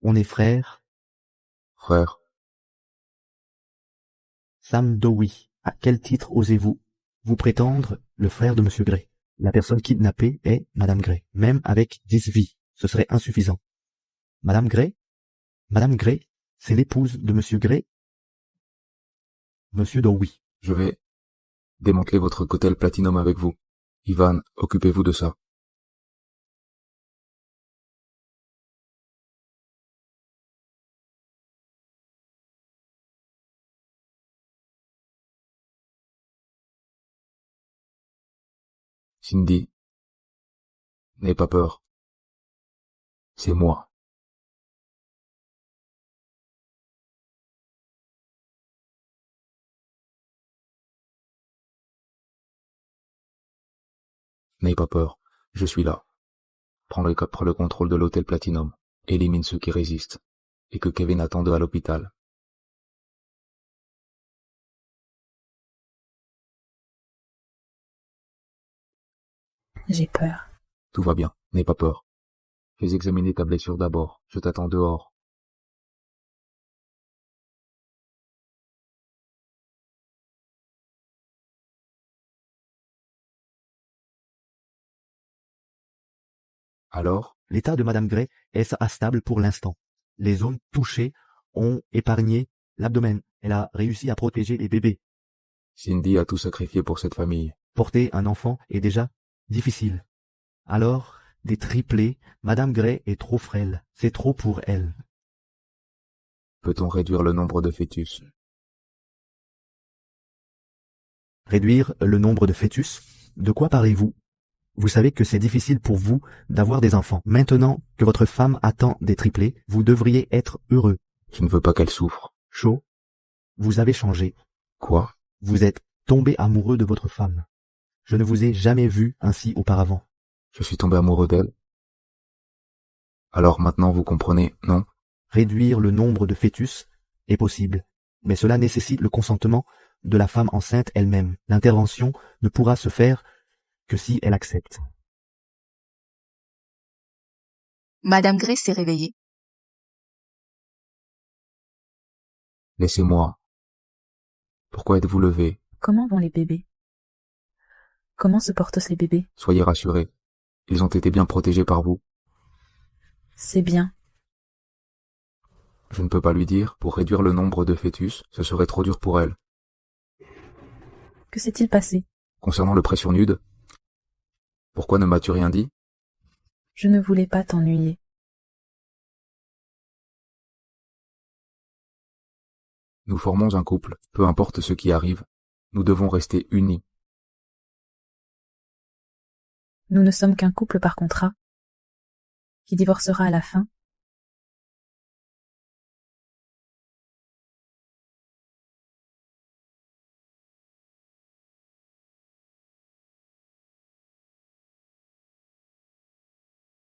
On est frères. Frère, Sam Dowie, à quel titre osez-vous vous prétendre le frère de monsieur Gray? La personne kidnappée est Madame Gray. Même avec 10 vies, ce serait insuffisant. Madame Gray, c'est l'épouse de monsieur Gray. Monsieur Dowie. je vais démanteler votre cotel Platinum avec vous. Ivan, occupez-vous de ça. Cindy, n'aie pas peur. C'est moi. N'aie pas peur, je suis là. Prends le contrôle de l'hôtel Platinum, élimine ceux qui résistent, et que Kevin attende à l'hôpital. J'ai peur. Tout va bien, n'aie pas peur. Fais examiner ta blessure d'abord, je t'attends dehors. Alors, L'état de Madame Gray est stable pour l'instant. Les zones touchées ont épargné l'abdomen. Elle a réussi à protéger les bébés. Cindy a tout sacrifié pour cette famille. Porter un enfant est déjà difficile. Alors, des triplés, Madame Gray est trop frêle. C'est trop pour elle. Peut-on réduire le nombre de fœtus? Réduire le nombre de fœtus? De quoi parlez-vous? Vous savez que c'est difficile pour vous d'avoir des enfants. Maintenant que votre femme attend des triplés, vous devriez être heureux. Je ne veux pas qu'elle souffre. Shaw, vous avez changé. Quoi? Vous êtes tombé amoureux de votre femme. Je ne vous ai jamais vu ainsi auparavant. Je suis tombé amoureux d'elle. Alors maintenant vous comprenez, non? Réduire le nombre de fœtus est possible, mais cela nécessite le consentement de la femme enceinte elle-même. L'intervention ne pourra se faire que si elle accepte. Madame Gray s'est réveillée. Laissez-moi. Pourquoi êtes-vous levé? Comment vont les bébés? Comment se portent les bébés? Soyez rassurés. Ils ont été bien protégés par vous. C'est bien. Je ne peux pas lui dire, pour réduire le nombre de fœtus, ce serait trop dur pour elle. Que s'est-il passé? Concernant le pression nude, pourquoi ne m'as-tu rien dit? Je ne voulais pas t'ennuyer. Nous formons un couple, peu importe ce qui arrive. Nous devons rester unis. Nous ne sommes qu'un couple par contrat, qui divorcera à la fin.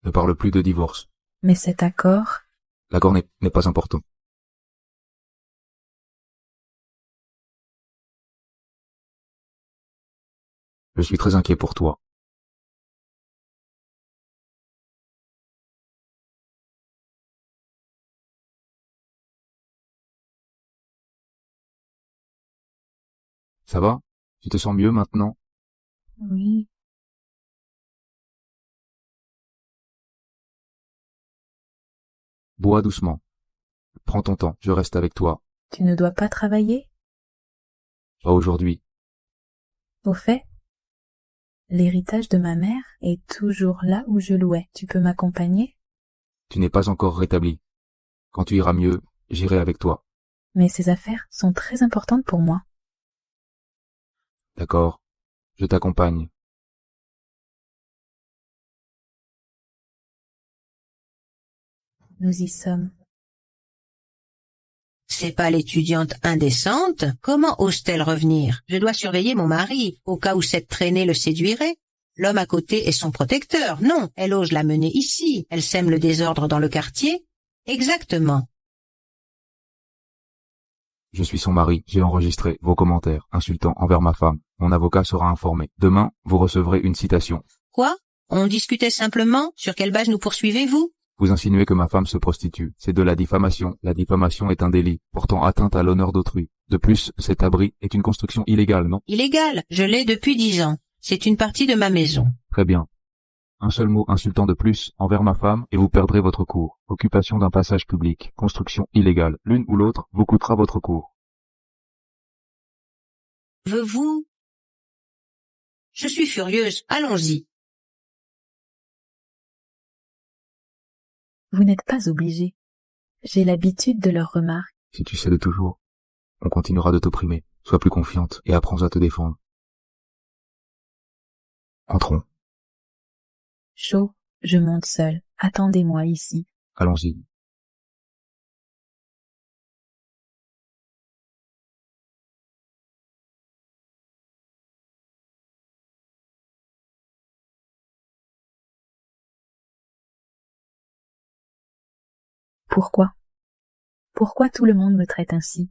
Ne parle plus de divorce. Mais cet accord, L'accord n'est pas important. Je suis très inquiet pour toi. Ça va? Tu te sens mieux maintenant? oui, Bois doucement. Prends ton temps, je reste avec toi. tu ne dois pas travailler? Pas aujourd'hui. Au fait, l'héritage de ma mère est toujours là où je louais. Tu peux m'accompagner? Tu n'es pas encore rétabli. Quand tu iras mieux, j'irai avec toi. Mais ces affaires sont très importantes pour moi. D'accord? Je t'accompagne. Nous y sommes. C'est pas l'étudiante indécente? Comment ose-t-elle revenir? Je dois surveiller mon mari, au cas où cette traînée le séduirait. L'homme à côté est son protecteur. Non, elle ose la mener ici. Elle sème le désordre dans le quartier. Exactement. Je suis son mari. J'ai enregistré vos commentaires insultants envers ma femme. Mon avocat sera informé. Demain, vous recevrez une citation. Quoi? On discutait simplement? Sur quelle base nous poursuivez-vous? Vous insinuez que ma femme se prostitue. C'est de la diffamation. La diffamation est un délit, portant atteinte à l'honneur d'autrui. De plus, cet abri est une construction illégale, non? Illégal. Je l'ai depuis 10 ans. C'est une partie de ma maison. Très bien. Un seul mot insultant de plus envers ma femme et vous perdrez votre cours. Occupation d'un passage public, construction illégale. L'une ou l'autre vous coûtera votre cours. Vous? Je suis furieuse. Allons-y. Vous n'êtes pas obligé. J'ai l'habitude de leurs remarques. Si tu sais de toujours, on continuera de t'opprimer. Sois plus confiante et apprends à te défendre. Entrons. Chaud, je monte seule. Attendez-moi ici. Allons-y. Pourquoi? Pourquoi tout le monde me traite ainsi?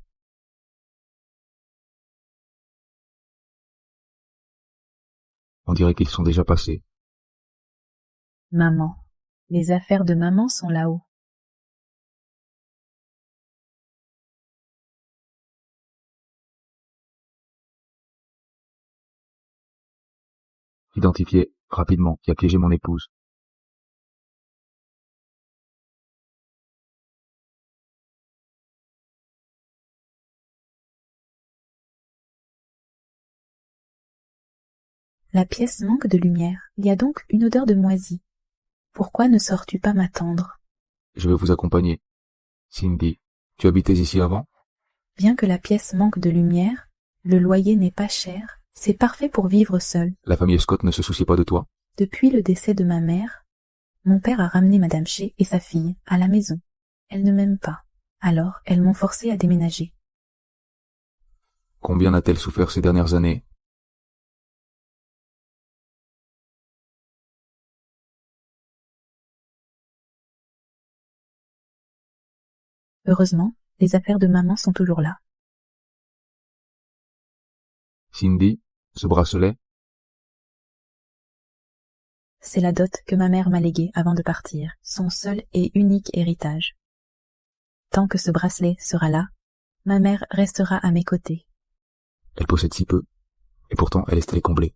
On dirait qu'ils sont déjà passés. Maman. Les affaires de maman sont là-haut. Identifiez rapidement qui a piégé mon épouse. La pièce manque de lumière. Il y a donc une odeur de moisi. Pourquoi ne sors-tu pas m'attendre? Je vais vous accompagner. Cindy, tu habitais ici avant? Bien que la pièce manque de lumière, le loyer n'est pas cher C'est parfait pour vivre seul. La famille Scott ne se soucie pas de toi. Depuis le décès de ma mère, mon père a ramené Madame Shea et sa fille à la maison. Elles ne m'aiment pas. Alors, elles m'ont forcé à déménager. Combien a-t-elle souffert ces dernières années? Heureusement, les affaires de maman sont toujours là. Cindy, ce bracelet? C'est la dot que ma mère m'a léguée avant de partir, son seul et unique héritage. Tant que ce bracelet sera là, ma mère restera à mes côtés. Elle possède si peu, et pourtant elle est comblée.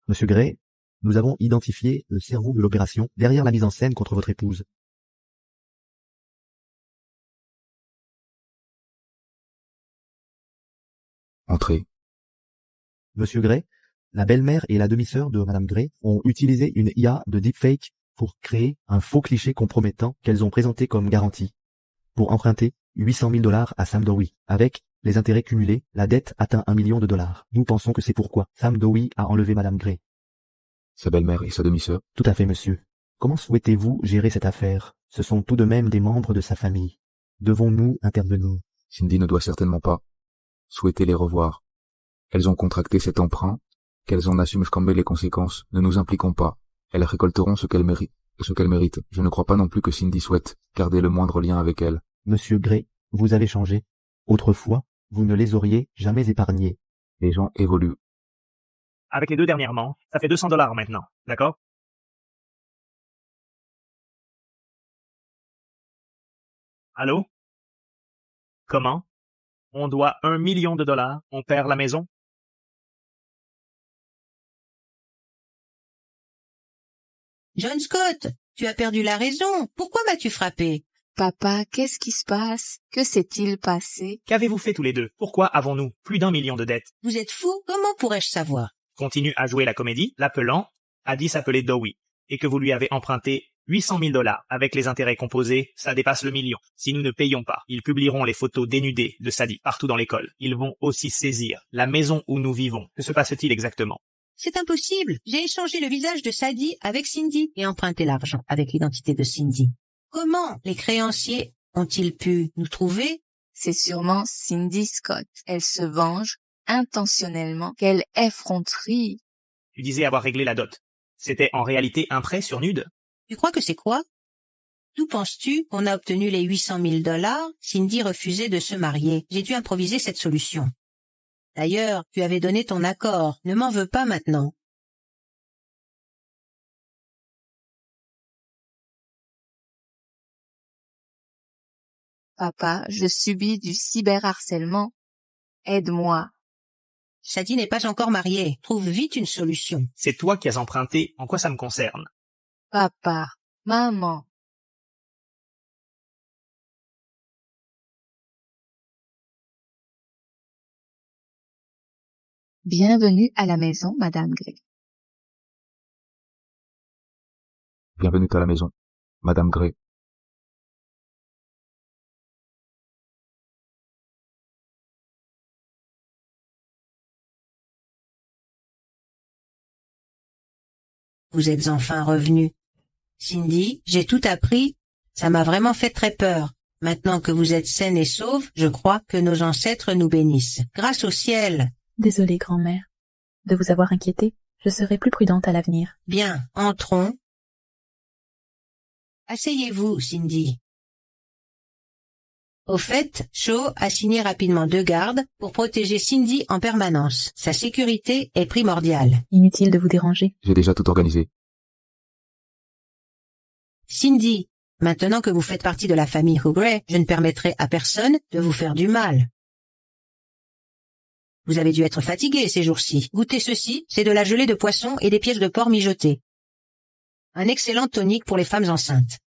Monsieur Gray, nous avons identifié le cerveau de l'opération derrière la mise en scène contre votre épouse. Entrez. Monsieur Gray, la belle-mère et la demi-sœur de Madame Gray ont utilisé une IA de deepfake pour créer un faux cliché compromettant qu'elles ont présenté comme garantie. Pour emprunter 800 000 $ à Sam Dowie. Avec les intérêts cumulés, la dette atteint 1 million de $. Nous pensons que c'est pourquoi Sam Dowie a enlevé Madame Gray. Sa belle-mère et sa demi-sœur? Tout à fait, monsieur. Comment souhaitez-vous gérer cette affaire? Ce sont tout de même des membres de sa famille. Devons-nous intervenir? Cindy ne doit certainement pas souhaiter les revoir. Elles ont contracté cet emprunt, qu'elles en assument les conséquences. Ne nous impliquons pas. Elles récolteront ce qu'elles méritent. Je ne crois pas non plus que Cindy souhaite garder le moindre lien avec elles. Monsieur Gray, vous avez changé. Autrefois, vous ne les auriez jamais épargnés. Les gens évoluent. Avec les deux dernièrement, ça fait 200 $ maintenant, d'accord? Allô? Comment? On doit 1 million de $, on perd la maison? John Scott, tu as perdu la raison. Pourquoi m'as-tu frappé? Papa, qu'est-ce qui se passe? Que s'est-il passé? Qu'avez-vous fait tous les deux? Pourquoi avons-nous plus d'1 million de dettes? Vous êtes fou? Comment pourrais-je savoir? Continue à jouer la comédie, l'appelant, a dit s'appeler Dowie, et que vous lui avez emprunté 800 000 $. Avec les intérêts composés, ça dépasse le million. Si nous ne payons pas, ils publieront les photos dénudées de Sadie partout dans l'école. Ils vont aussi saisir la maison où nous vivons. Que se passe-t-il exactement? C'est impossible. J'ai échangé le visage de Sadie avec Cindy et emprunté l'argent avec l'identité de Cindy. Comment les créanciers ont-ils pu nous trouver? C'est sûrement Cindy Scott. Elle se venge intentionnellement. Quelle effronterie! Tu disais avoir réglé la dot. C'était en réalité un prêt sur Nude? Tu crois que c'est quoi? D'où penses-tu qu'on a obtenu les 800 000 $? Cindy refusait de se marier. J'ai dû improviser cette solution. D'ailleurs, tu avais donné ton accord. Ne m'en veux pas maintenant. Papa, je subis du cyberharcèlement. Aide-moi. Sadie n'est pas encore mariée. Trouve vite une solution. C'est toi qui as emprunté. En quoi ça me concerne? Papa, maman. Bienvenue à la maison, Madame Gray. Bienvenue à la maison, Madame Gray. Vous êtes enfin revenu. Cindy, j'ai tout appris. Ça m'a vraiment fait très peur. Maintenant que vous êtes saine et sauve, je crois que nos ancêtres nous bénissent. Grâce au ciel. Désolée, grand-mère, de vous avoir inquiété. Je serai plus prudente à l'avenir. Bien, entrons. Asseyez-vous, Cindy. Au fait, Shaw a signé rapidement 2 gardes pour protéger Cindy en permanence. Sa sécurité est primordiale. Inutile de vous déranger. J'ai déjà tout organisé. Cindy, maintenant que vous faites partie de la famille Gray, je ne permettrai à personne de vous faire du mal. Vous avez dû être fatigué ces jours-ci. Goûtez ceci, c'est de la gelée de poisson et des pièces de porc mijotées. Un excellent tonique pour les femmes enceintes.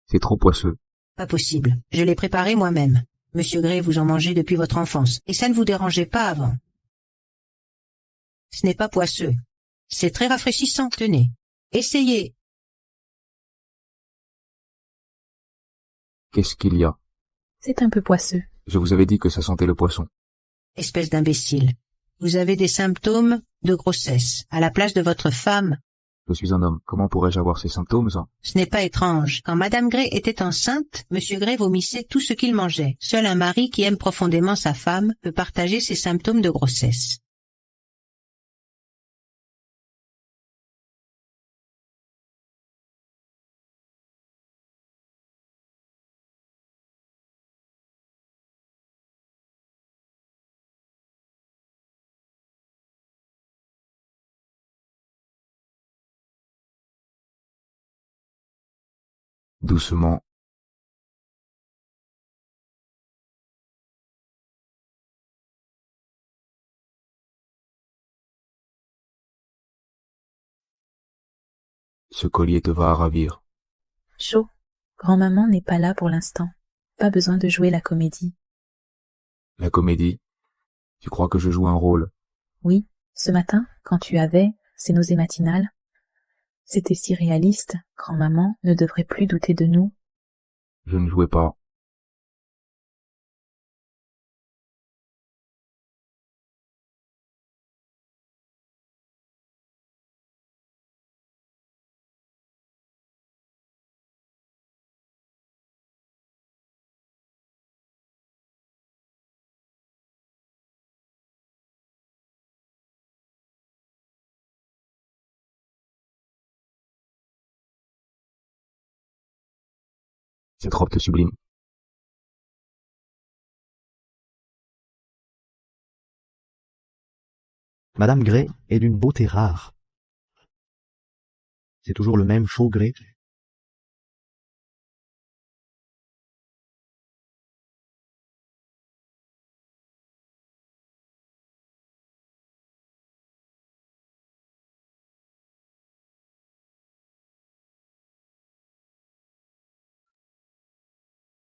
C'est trop poisseux. Pas possible. Je l'ai préparé moi-même. Monsieur Gray, vous en mangez depuis votre enfance, et ça ne vous dérangeait pas avant. Ce n'est pas poisseux. C'est très rafraîchissant, tenez. Essayez. Qu'est-ce qu'il y a? C'est un peu poisseux. Je vous avais dit que ça sentait le poisson. Espèce d'imbécile. Vous avez des symptômes de grossesse. À la place de votre femme, Je suis un homme. Comment pourrais-je avoir ces symptômes, ça? ce n'est pas étrange. Quand Madame Gray était enceinte, Monsieur Gray vomissait tout ce qu'il mangeait. Seul un mari qui aime profondément sa femme peut partager ces symptômes de grossesse. Doucement. Ce collier te va à ravir. Chaud. Grand-maman n'est pas là pour l'instant. Pas besoin de jouer la comédie. La comédie? Tu crois que je joue un rôle? Oui, ce matin, quand tu avais ces nausées matinales, c'était si réaliste. Grand-maman ne devrait plus douter de nous. Je ne jouais pas. Cette robe te sublime. Madame Gray est d'une beauté rare. C'est toujours le même Shaw Gray.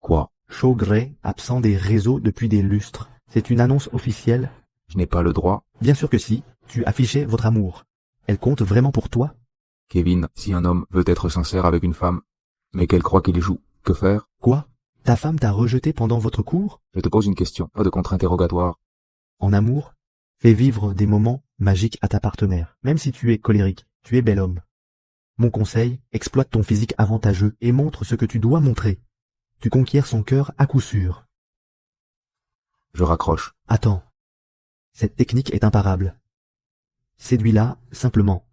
Quoi? Shaw Gray, absent des réseaux depuis des lustres. C'est une annonce officielle? Je n'ai pas le droit. Bien sûr que si. Tu affichais votre amour. Elle compte vraiment pour toi? Kevin, si un homme veut être sincère avec une femme, mais qu'elle croit qu'il joue, que faire? Quoi? Ta femme t'a rejeté pendant votre cours? Je te pose une question, pas de contre-interrogatoire. En amour, fais vivre des moments magiques à ta partenaire. Même si tu es colérique, tu es bel homme. Mon conseil, exploite ton physique avantageux et montre ce que tu dois montrer. Tu conquiers son cœur à coup sûr. Je raccroche. Attends. Cette technique est imparable. Séduis-la simplement.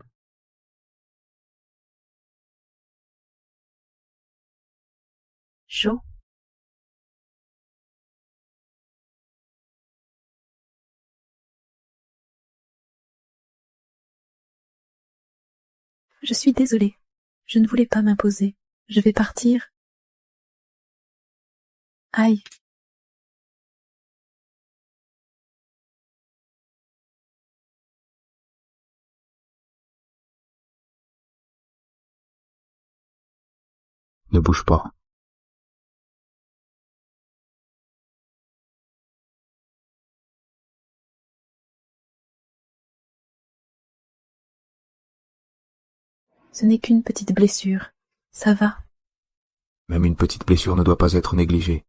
Chaud. Je suis désolée. Je ne voulais pas m'imposer. Je vais partir. Aïe. Ne bouge pas. Ce n'est qu'une petite blessure. Ça va. Même une petite blessure ne doit pas être négligée.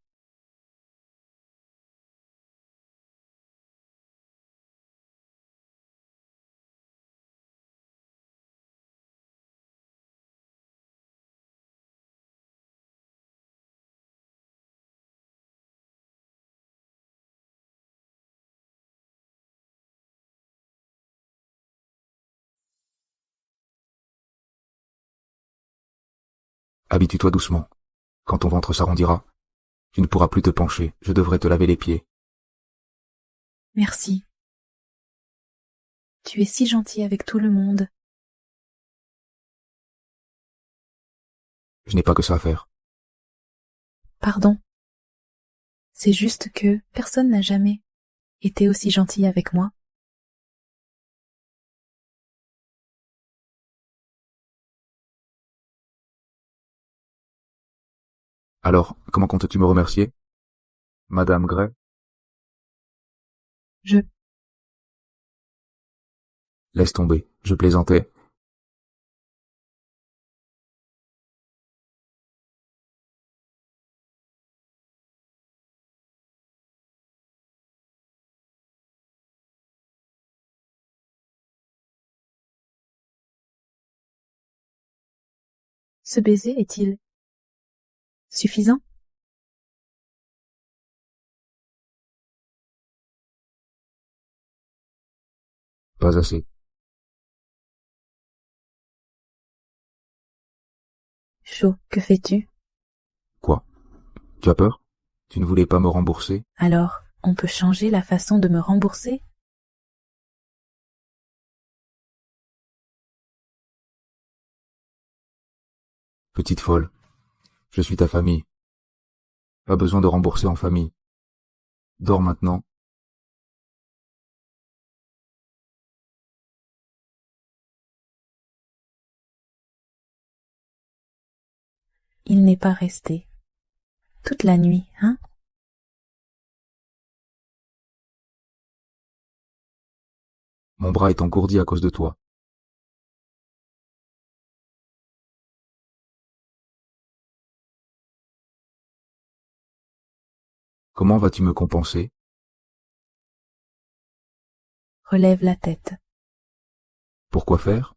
Habitue-toi doucement. Quand ton ventre s'arrondira, tu ne pourras plus te pencher. Je devrais te laver les pieds. Merci. Tu es si gentil avec tout le monde. Je n'ai pas que ça à faire. Pardon. C'est juste que personne n'a jamais été aussi gentil avec moi. Alors, comment comptes-tu me remercier? Madame Gray? Je... Laisse tomber. Je plaisantais. Ce baiser est-il suffisant? Pas assez. Chaud, que fais-tu? Quoi? Tu as peur? Tu ne voulais pas me rembourser? Alors, on peut changer la façon de me rembourser? Petite folle, je suis ta famille. Pas besoin de rembourser en famille. Dors maintenant. Il n'est pas resté. Toute la nuit, hein? Mon bras est engourdi à cause de toi. Comment vas-tu me compenser? Relève la tête. Pourquoi faire?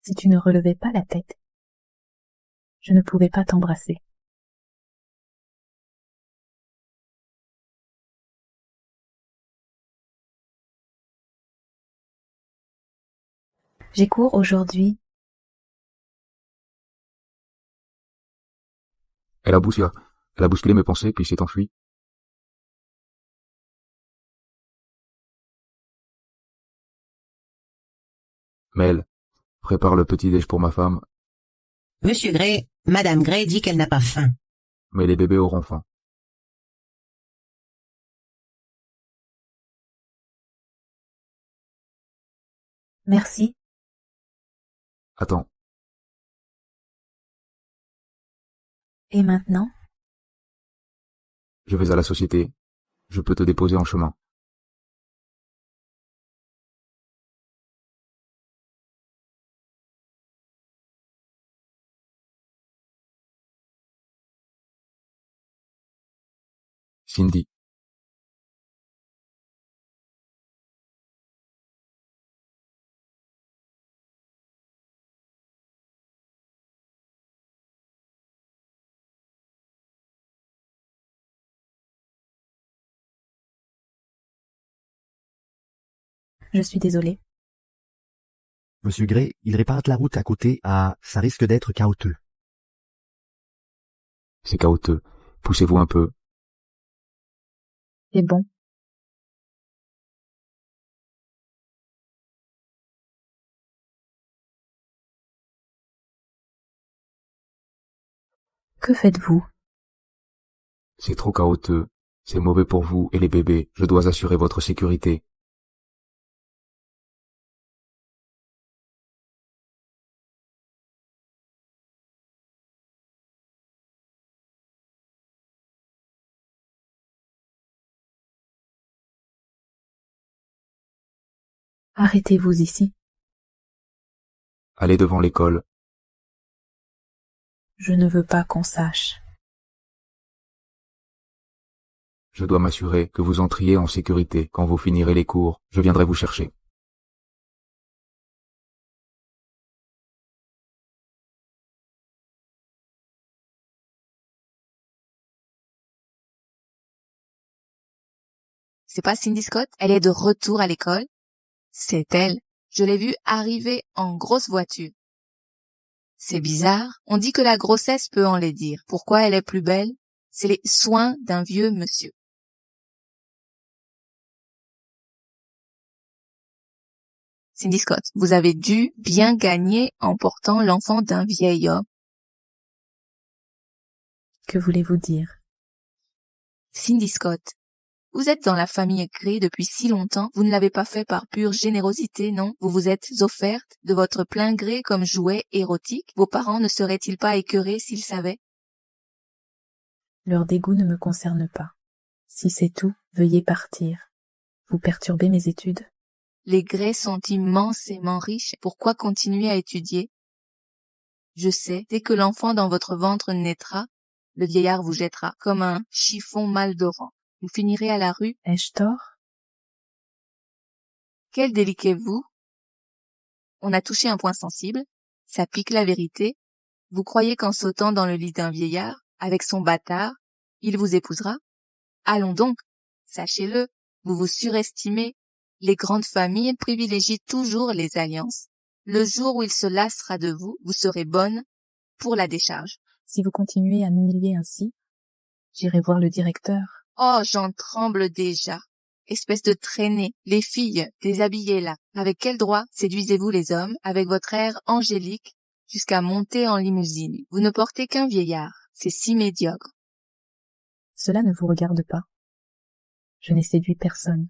Si tu ne relevais pas la tête, je ne pouvais pas t'embrasser. J'ai cours aujourd'hui. Elle a bousculé mes pensées puis s'est enfuie. Mel, prépare le petit-déj pour ma femme, Monsieur Gray, Madame Gray dit qu'elle n'a pas faim. mais les bébés auront faim. Merci. Attends, Et maintenant? je vais à la société. Je peux te déposer en chemin. Cindy, Je suis désolée. Monsieur Gray, il répare la route à côté ça risque d'être chaotique. c'est chaotique. Poussez-vous un peu. C'est bon. Que faites-vous? C'est trop chaotique. C'est mauvais pour vous et les bébés. Je dois assurer votre sécurité. Arrêtez-vous ici. Allez devant l'école. Je ne veux pas qu'on sache. Je dois m'assurer que vous entriez en sécurité. Quand vous finirez les cours, je viendrai vous chercher. C'est pas Cindy Scott? Elle est de retour à l'école? C'est elle. Je l'ai vue arriver en grosse voiture. C'est bizarre. On dit que la grossesse peut enlaidir. Pourquoi elle est plus belle? C'est les soins d'un vieux monsieur. Cindy Scott, vous avez dû bien gagner en portant l'enfant d'un vieil homme. Que voulez-vous dire? Cindy Scott, vous êtes dans la famille Gray depuis si longtemps, vous ne l'avez pas fait par pure générosité, non? Vous vous êtes offerte de votre plein gré comme jouet érotique? Vos parents ne seraient-ils pas écœurés s'ils savaient? Leur dégoût ne me concerne pas. Si c'est tout, veuillez partir. Vous perturbez mes études. Les Grès sont immensément riches. Pourquoi continuer à étudier? Je sais, dès que l'enfant dans votre ventre naîtra, le vieillard vous jettera comme un chiffon maldorant. Vous finirez à la rue. Ai-je tort? Quel délicat vous? On a touché un point sensible. Ça pique la vérité. Vous croyez qu'en sautant dans le lit d'un vieillard, avec son bâtard, il vous épousera? Allons donc, sachez-le, vous vous surestimez. Les grandes familles privilégient toujours les alliances. Le jour où il se lassera de vous, vous serez bonne pour la décharge. Si vous continuez à m'humilier ainsi, j'irai voir le directeur. Oh, j'en tremble déjà. Espèce de traînée, les filles, déshabillées-là. Avec quel droit séduisez-vous les hommes, avec votre air angélique, jusqu'à monter en limousine? Vous ne portez qu'un vieillard. C'est si médiocre. Cela ne vous regarde pas. Je n'ai séduit personne.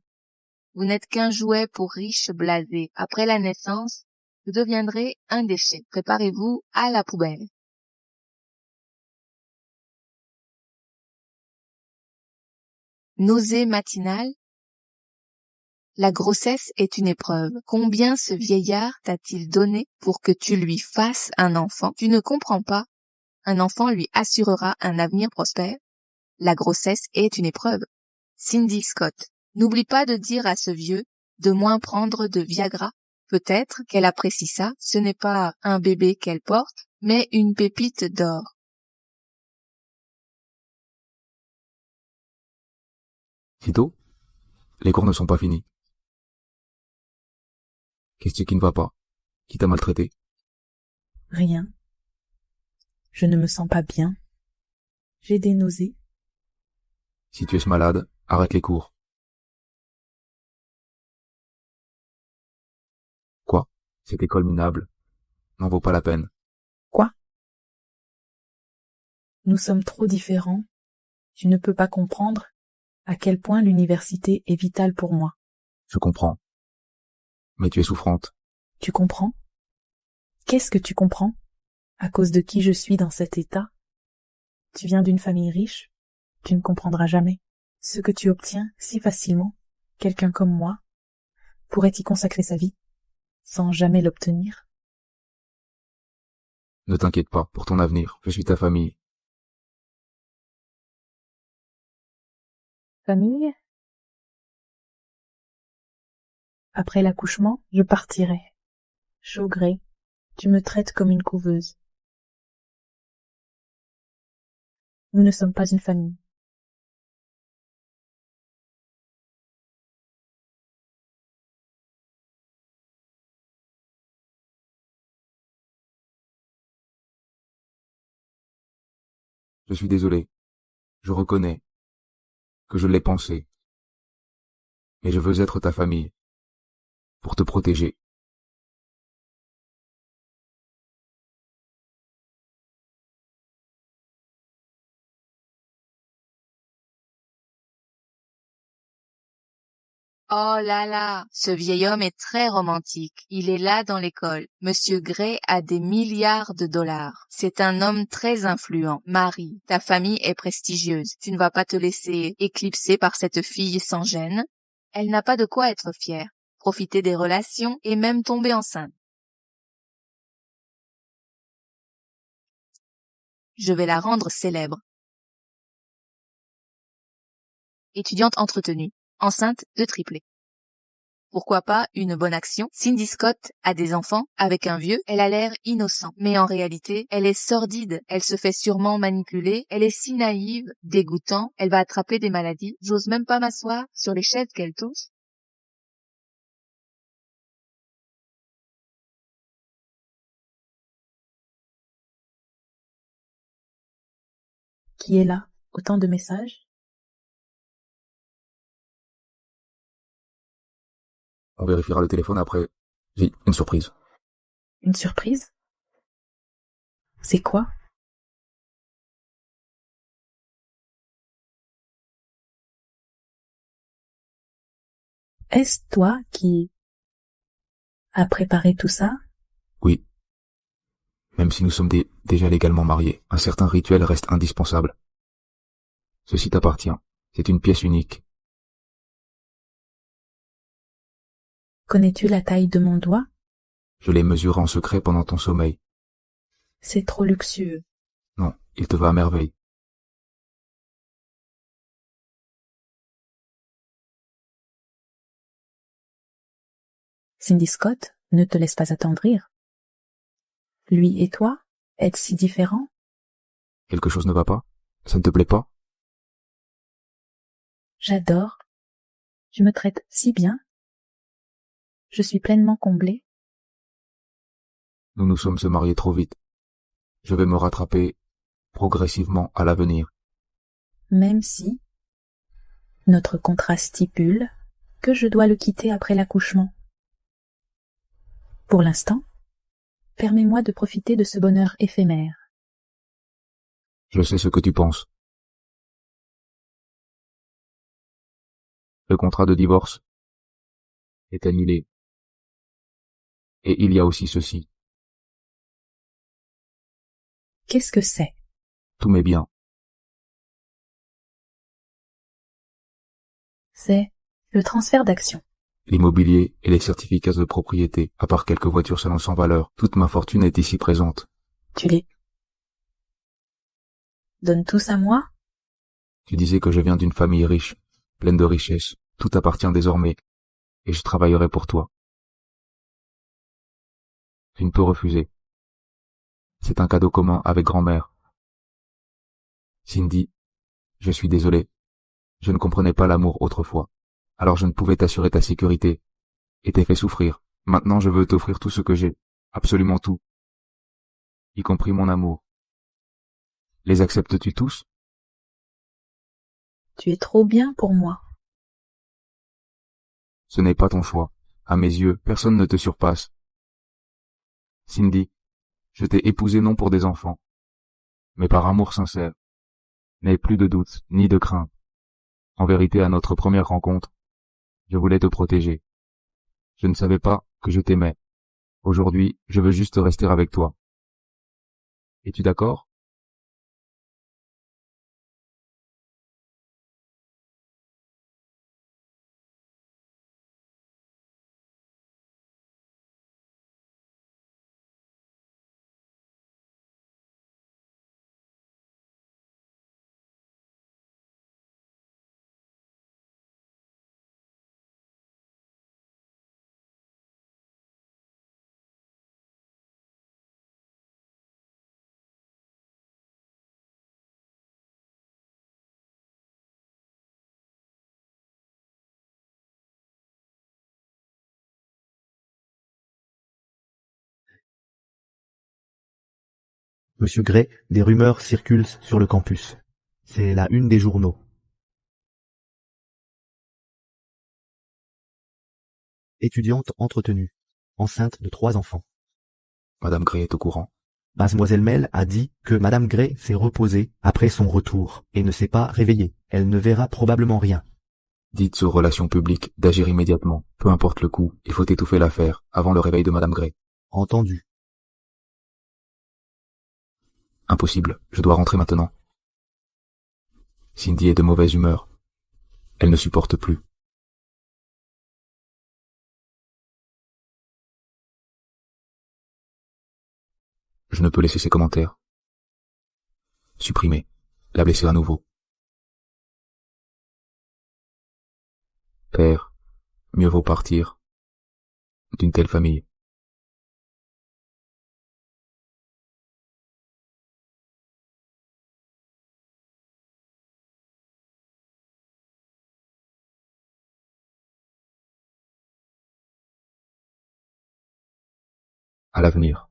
Vous n'êtes qu'un jouet pour riches blasés. Après la naissance, vous deviendrez un déchet. Préparez-vous à la poubelle. Nausée matinale. La grossesse est une épreuve. Combien ce vieillard t'a-t-il donné pour que tu lui fasses un enfant? Tu ne comprends pas. Un enfant lui assurera un avenir prospère. La grossesse est une épreuve. Cindy Scott, n'oublie pas de dire à ce vieux de moins prendre de Viagra. Peut-être qu'elle apprécie ça. Ce n'est pas un bébé qu'elle porte, mais une pépite d'or. Tito, les cours ne sont pas finis. Qu'est-ce qui ne va pas? Qui t'a maltraité? Rien. Je ne me sens pas bien. J'ai des nausées. Si tu es malade, arrête les cours. Quoi? Cette école minable n'en vaut pas la peine. Quoi? Nous sommes trop différents. Tu ne peux pas comprendre à quel point l'université est vitale pour moi. Je comprends. Mais tu es souffrante. Tu comprends? Qu'est-ce que tu comprends? À cause de qui je suis dans cet état? Tu viens d'une famille riche? Tu ne comprendras jamais. Ce que tu obtiens si facilement, quelqu'un comme moi, pourrait y consacrer sa vie, sans jamais l'obtenir. Ne t'inquiète pas, pour ton avenir, je suis ta famille. Famille? Après l'accouchement, je partirai. Chaugré, tu me traites comme une couveuse. Nous ne sommes pas une famille. Je suis désolé. Je reconnais que je l'ai pensé. Mais je veux être ta famille. Pour te protéger. Oh là là, ce vieil homme est très romantique. Il est là dans l'école. Monsieur Gray a des milliards de dollars. C'est un homme très influent. Marie, ta famille est prestigieuse. Tu ne vas pas te laisser éclipser par cette fille sans gêne. Elle n'a pas de quoi être fière. Profiter des relations et même tomber enceinte. Je vais la rendre célèbre. Étudiante entretenue. Enceinte de triplé. Pourquoi pas une bonne action? Cindy Scott a des enfants avec un vieux, elle a l'air innocent. Mais en réalité, elle est sordide, elle se fait sûrement manipuler, elle est si naïve, dégoûtant, elle va attraper des maladies. J'ose même pas m'asseoir sur les chaises qu'elle touche. Qui est là? Autant de messages? On vérifiera le téléphone après. J'ai une surprise. Une surprise? C'est quoi? Est-ce toi qui as préparé tout ça? Oui. Même si nous sommes déjà légalement mariés, un certain rituel reste indispensable. Ceci t'appartient. C'est une pièce unique. Connais-tu la taille de mon doigt? Je l'ai mesuré en secret pendant ton sommeil. C'est trop luxueux. Non, il te va à merveille. Cindy Scott ne te laisse pas attendrir. Lui et toi, êtes si différents. Quelque chose ne va pas? Ça ne te plaît pas? J'adore. Tu me traites si bien. Je suis pleinement comblée. Nous nous sommes se mariés trop vite. Je vais me rattraper progressivement à l'avenir. Même si notre contrat stipule que je dois le quitter après l'accouchement. Pour l'instant, permets-moi de profiter de ce bonheur éphémère. Je sais ce que tu penses. Le contrat de divorce est annulé. Et il y a aussi ceci. Qu'est-ce que c'est? Tous mes biens. C'est le transfert d'actions. L'immobilier et les certificats de propriété, à part quelques voitures selon sans valeur, toute ma fortune est ici présente. Tu les donnes tous à moi? Tu disais que je viens d'une famille riche, pleine de richesses. Tout appartient désormais, et je travaillerai pour toi. Tu ne peux refuser. C'est un cadeau commun avec grand-mère. Cindy, je suis désolé. Je ne comprenais pas l'amour autrefois. Alors je ne pouvais t'assurer ta sécurité, et t'ai fait souffrir. Maintenant je veux t'offrir tout ce que j'ai, absolument tout, y compris mon amour. Les acceptes-tu tous? Tu es trop bien pour moi. Ce n'est pas ton choix. À mes yeux, personne ne te surpasse. Cindy, je t'ai épousé non pour des enfants, mais par amour sincère. N'aie plus de doute, ni de crainte. En vérité, à notre première rencontre, je voulais te protéger. Je ne savais pas que je t'aimais. Aujourd'hui, je veux juste rester avec toi. Es-tu d'accord? Monsieur Gray, des rumeurs circulent sur le campus. C'est la une des journaux. Étudiante entretenue, enceinte de 3 enfants. Madame Gray est au courant. Mademoiselle Mel a dit que Madame Gray s'est reposée après son retour et ne s'est pas réveillée. Elle ne verra probablement rien. Dites aux relations publiques d'agir immédiatement. Peu importe le coût, il faut étouffer l'affaire avant le réveil de Madame Gray. Entendu. Impossible, je dois rentrer maintenant. Cindy est de mauvaise humeur. Elle ne supporte plus. Je ne peux laisser ces commentaires. Supprimer. La blesser à nouveau. Père, mieux vaut partir d'une telle famille. À l'avenir,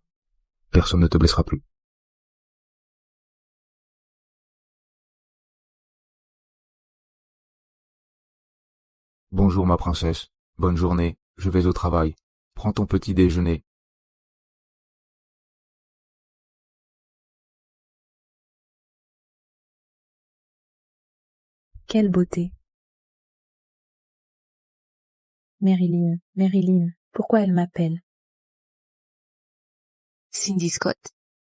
personne ne te blessera plus. Bonjour ma princesse, bonne journée, je vais au travail. Prends ton petit déjeuner. Quelle beauté. Marilyn, pourquoi elle m'appelle? Cindy Scott,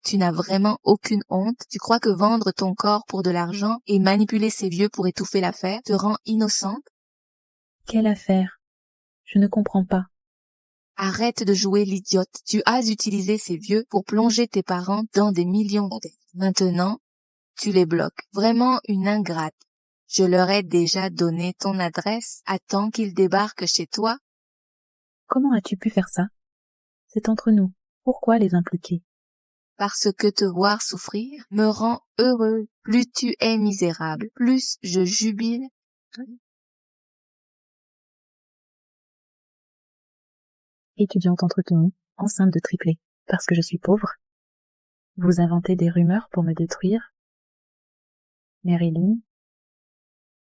tu n'as vraiment aucune honte? Tu crois que vendre ton corps pour de l'argent et manipuler ces vieux pour étouffer l'affaire te rend innocente? Quelle affaire? Je ne comprends pas. Arrête de jouer l'idiote. Tu as utilisé ces vieux pour plonger tes parents dans des millions de dettes. Maintenant, tu les bloques. Vraiment une ingrate. Je leur ai déjà donné ton adresse. Attends qu'ils débarquent chez toi. Comment as-tu pu faire ça? C'est entre nous. Pourquoi les impliquer? Parce que te voir souffrir me rend heureux. Plus tu es misérable, plus je jubile. Étudiante entre nous, enceinte de triplé, parce que je suis pauvre. Vous inventez des rumeurs pour me détruire. Marilyn,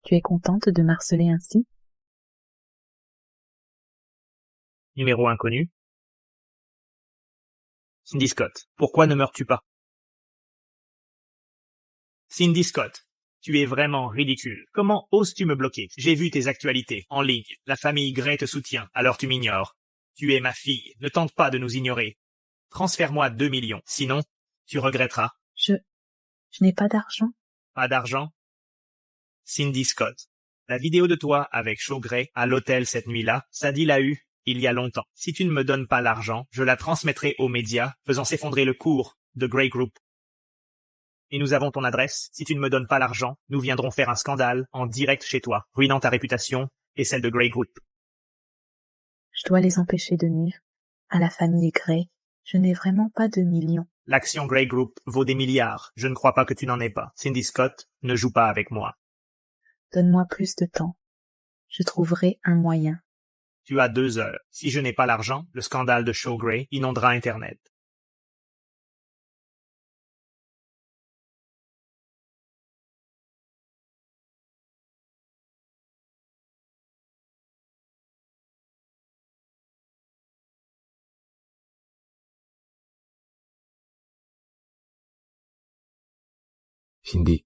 tu es contente de m'harceler ainsi? Numéro inconnu. Cindy Scott, pourquoi ne meurs-tu pas? Cindy Scott, tu es vraiment ridicule. Comment oses-tu me bloquer? J'ai vu tes actualités, en ligne. La famille Gray te soutient, alors tu m'ignores. Tu es ma fille, ne tente pas de nous ignorer. Transfère-moi 2 millions, sinon, tu regretteras. Je n'ai pas d'argent. Pas d'argent? Cindy Scott, la vidéo de toi avec Shaw Gray à l'hôtel cette nuit-là, Sadie l'a eue il y a longtemps. Si tu ne me donnes pas l'argent, je la transmettrai aux médias, faisant s'effondrer le cours de Gray Group. Et nous avons ton adresse. Si tu ne me donnes pas l'argent, nous viendrons faire un scandale en direct chez toi, ruinant ta réputation et celle de Gray Group. Je dois les empêcher de nuire à la famille Gray. Je n'ai vraiment pas de millions. L'action Gray Group vaut des milliards. Je ne crois pas que tu n'en aies pas. Cindy Scott, ne joue pas avec moi. Donne-moi plus de temps. Je trouverai un moyen. Tu as 2 heures. Si je n'ai pas l'argent, le scandale de Shaw Gray inondera Internet. Cindy,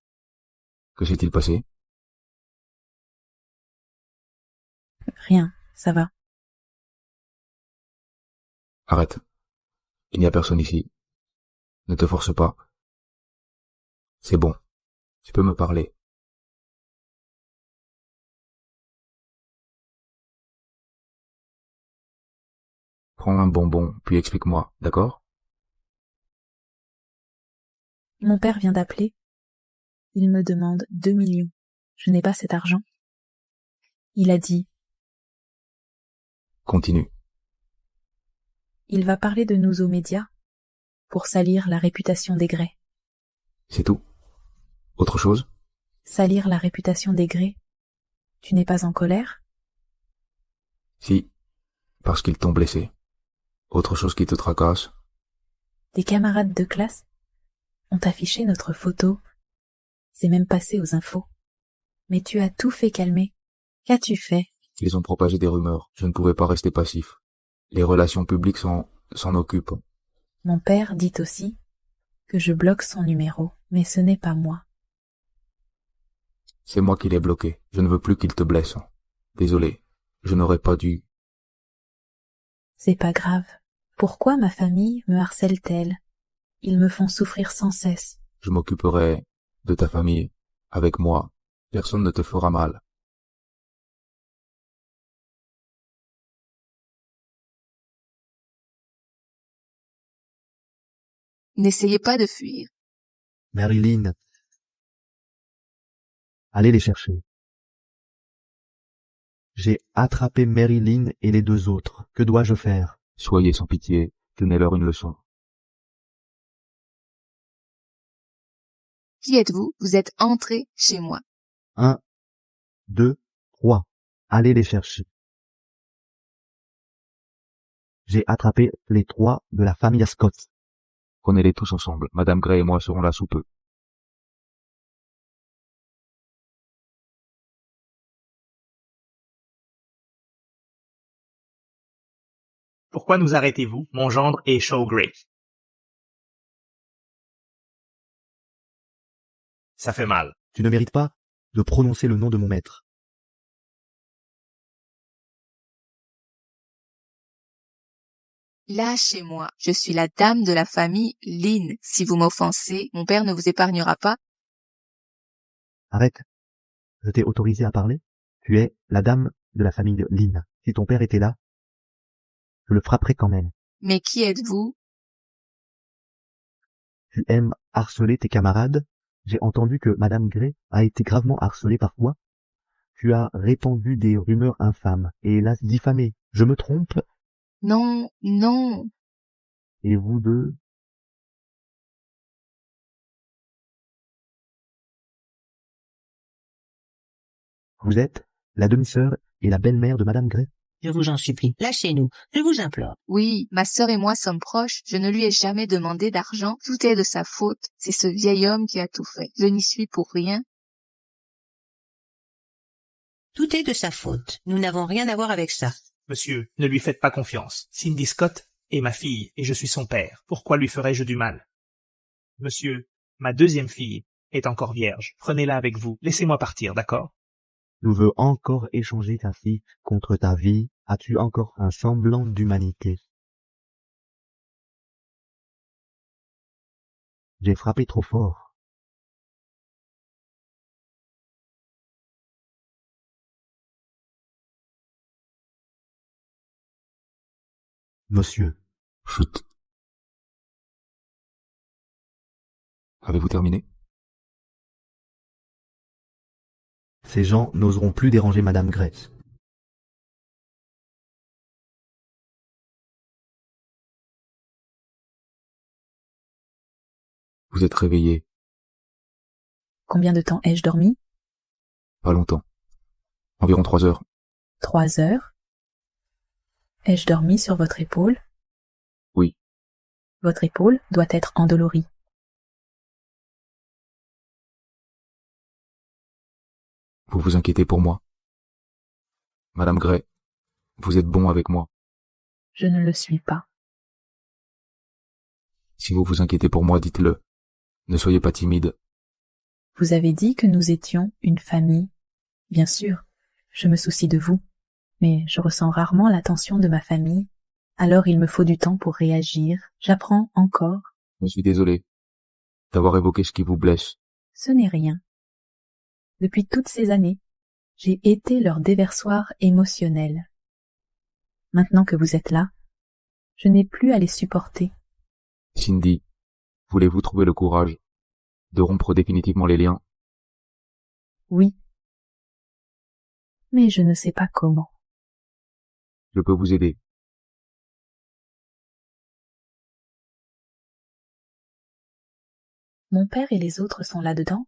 que s'est-il passé? Rien, ça va. Arrête. Il n'y a personne ici. Ne te force pas. C'est bon. Tu peux me parler. Prends un bonbon, puis explique-moi, d'accord? Mon père vient d'appeler. Il me demande 2 millions. Je n'ai pas cet argent. Il a dit, Continue. il va parler de nous aux médias pour salir la réputation des Gray. C'est tout? Autre chose? Salir la réputation des Gray. Tu n'es pas en colère? Si. Parce qu'ils t'ont blessé. Autre chose qui te tracasse? Des camarades de classe ont affiché notre photo. C'est même passé aux infos. Mais tu as tout fait calmer. Qu'as-tu fait? Ils ont propagé des rumeurs. Je ne pouvais pas rester passif. Les relations publiques s'en occupent. Mon père dit aussi que je bloque son numéro, mais ce n'est pas moi. C'est moi qui l'ai bloqué. Je ne veux plus qu'il te blesse. Désolé. Je n'aurais pas dû. C'est pas grave. Pourquoi ma famille me harcèle-t-elle? Ils me font souffrir sans cesse. Je m'occuperai de ta famille. Avec moi. Personne ne te fera mal. N'essayez pas de fuir. Marilyn, allez les chercher. J'ai attrapé Marilyn et les 2 autres. Que dois-je faire? Soyez sans pitié. Donnez-leur une leçon. Qui êtes-vous? Vous êtes entré chez moi. 1, 2, 3. Allez les chercher. J'ai attrapé les 3 de la famille Scott. Prenez-les tous ensemble. Madame Gray et moi serons là sous peu. Pourquoi nous arrêtez-vous, mon gendre et Shaw Gray? Ça fait mal. Tu ne mérites pas de prononcer le nom de mon maître. Lâchez-moi. Je suis la dame de la famille Lynn. Si vous m'offensez, mon père ne vous épargnera pas. Arrête. Je t'ai autorisé à parler. Tu es la dame de la famille Lynn. Si ton père était là, je le frapperai quand même. Mais qui êtes-vous? Tu aimes harceler tes camarades? J'ai entendu que Madame Gray a été gravement harcelée par toi. Tu as répandu des rumeurs infâmes et l'as diffamée. Je me trompe? Non, non. Et vous deux? Vous êtes la demi-sœur et la belle-mère de Madame Gray? Je vous en supplie, lâchez-nous, je vous implore. Oui, ma sœur et moi sommes proches. Je ne lui ai jamais demandé d'argent. Tout est de sa faute. C'est ce vieil homme qui a tout fait. Je n'y suis pour rien. Tout est de sa faute. Nous n'avons rien à voir avec ça. Monsieur, ne lui faites pas confiance. Cindy Scott est ma fille et je suis son père. Pourquoi lui ferais-je du mal? Monsieur, ma deuxième fille est encore vierge. Prenez-la avec vous. Laissez-moi partir, d'accord? Tu veux encore échanger ta fille contre ta vie? As-tu encore un semblant d'humanité? J'ai frappé trop fort. Monsieur, Chut. Avez-vous terminé? ces gens n'oseront plus déranger Madame Gray. Vous êtes réveillé. Combien de temps ai-je dormi? Pas longtemps. Environ 3 heures. 3 heures. Ai-je dormi sur votre épaule? Oui. Votre épaule doit être endolorie. Vous vous inquiétez pour moi. Madame Gray, vous êtes bon avec moi. Je ne le suis pas. Si vous vous inquiétez pour moi, dites-le. Ne soyez pas timide. Vous avez dit que nous étions une famille. Bien sûr, je me soucie de vous, mais je ressens rarement l'attention de ma famille. Alors il me faut du temps pour réagir. J'apprends encore. Je suis désolé d'avoir évoqué ce qui vous blesse. Ce n'est rien. Depuis toutes ces années, j'ai été leur déversoir émotionnel. Maintenant que vous êtes là, je n'ai plus à les supporter. Cindy, voulez-vous trouver le courage de rompre définitivement les liens? Oui. Mais je ne sais pas comment. Je peux vous aider. Mon père et les autres sont là-dedans?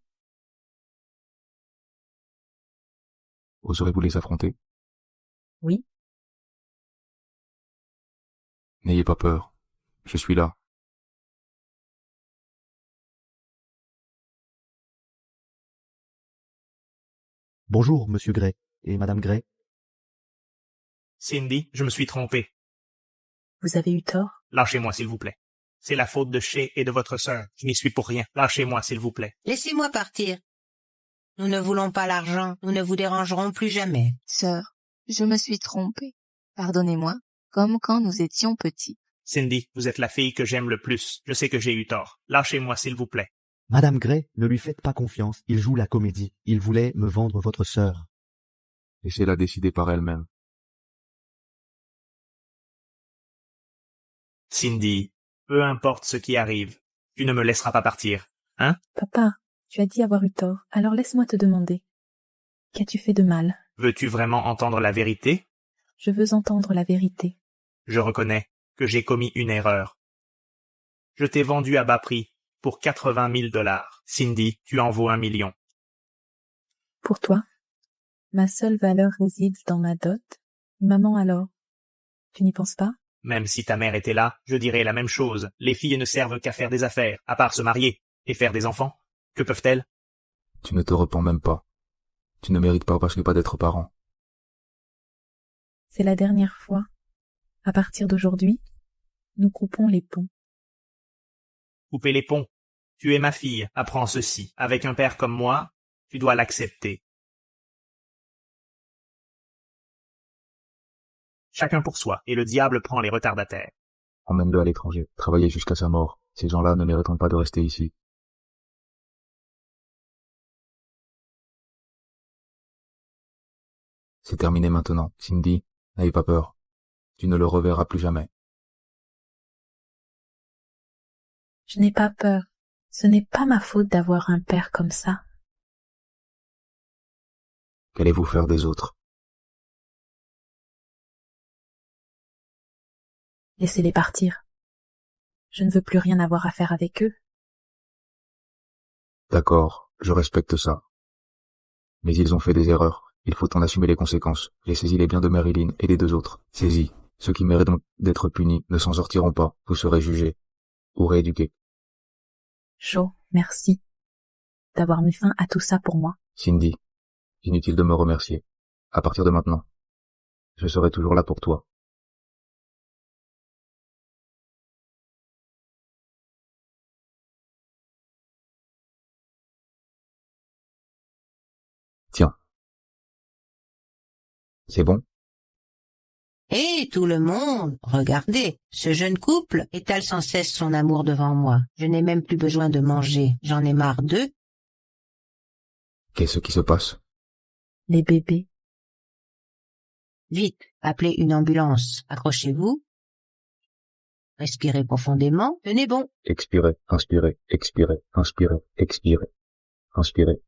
Oserez-vous les affronter? Oui. N'ayez pas peur. Je suis là. Bonjour, Monsieur Gray et Madame Gray. Cindy, je me suis trompé. Vous avez eu tort? Lâchez-moi, s'il vous plaît. C'est la faute de Shea et de votre sœur. Je n'y suis pour rien. Lâchez-moi, s'il vous plaît. Laissez-moi partir. Nous ne voulons pas l'argent, nous ne vous dérangerons plus jamais. Sœur, je me suis trompée. Pardonnez-moi, comme quand nous étions petits. Cindy, vous êtes la fille que j'aime le plus. Je sais que j'ai eu tort. Lâchez-moi, s'il vous plaît. Madame Gray, ne lui faites pas confiance. Il joue la comédie. Il voulait me vendre votre sœur. Laissez-la décider par elle-même. Cindy, peu importe ce qui arrive, tu ne me laisseras pas partir, hein? Papa, tu as dit avoir eu tort, alors laisse-moi te demander. Qu'as-tu fait de mal? Veux-tu vraiment entendre la vérité? Je veux entendre la vérité. Je reconnais que j'ai commis une erreur. Je t'ai vendu à bas prix pour 80 000 $. Cindy, tu en vaux 1 million. Pour toi, ma seule valeur réside dans ma dot. Et maman alors? Tu n'y penses pas? Même si ta mère était là, je dirais la même chose. Les filles ne servent qu'à faire des affaires, à part se marier et faire des enfants. Que peuvent-elles? Tu ne te repens même pas. Tu ne mérites pas presque pas d'être parent. C'est la dernière fois. À partir d'aujourd'hui, nous coupons les ponts. Couper les ponts. Tu es ma fille, apprends ceci. Avec un père comme moi, tu dois l'accepter. Chacun pour soi, et le diable prend les retardataires. Emmène-le à l'étranger. Travailler jusqu'à sa mort. Ces gens-là ne méritent pas de rester ici. C'est terminé maintenant. Cindy, n'ayez pas peur. Tu ne le reverras plus jamais. Je n'ai pas peur. Ce n'est pas ma faute d'avoir un père comme ça. Qu'allez-vous faire des autres? Laissez-les partir. Je ne veux plus rien avoir à faire avec eux. D'accord, je respecte ça. Mais ils ont fait des erreurs. Il faut en assumer les conséquences. J'ai saisi les biens de Marilyn et des deux autres. Saisis. Ceux qui méritent donc d'être punis ne s'en sortiront pas. Vous serez jugés ou rééduqués. Joe, merci d'avoir mis fin à tout ça pour moi. Cindy, inutile de me remercier. À partir de maintenant, je serai toujours là pour toi. Tiens. C'est bon? Hé, tout le monde, regardez, ce jeune couple étale sans cesse son amour devant moi. Je n'ai même plus besoin de manger, j'en ai marre d'eux. Qu'est-ce qui se passe? Les bébés. Vite, appelez une ambulance, accrochez-vous. Respirez profondément, tenez bon. Expirez, inspirez, expirez, inspirez, expirez, inspirez.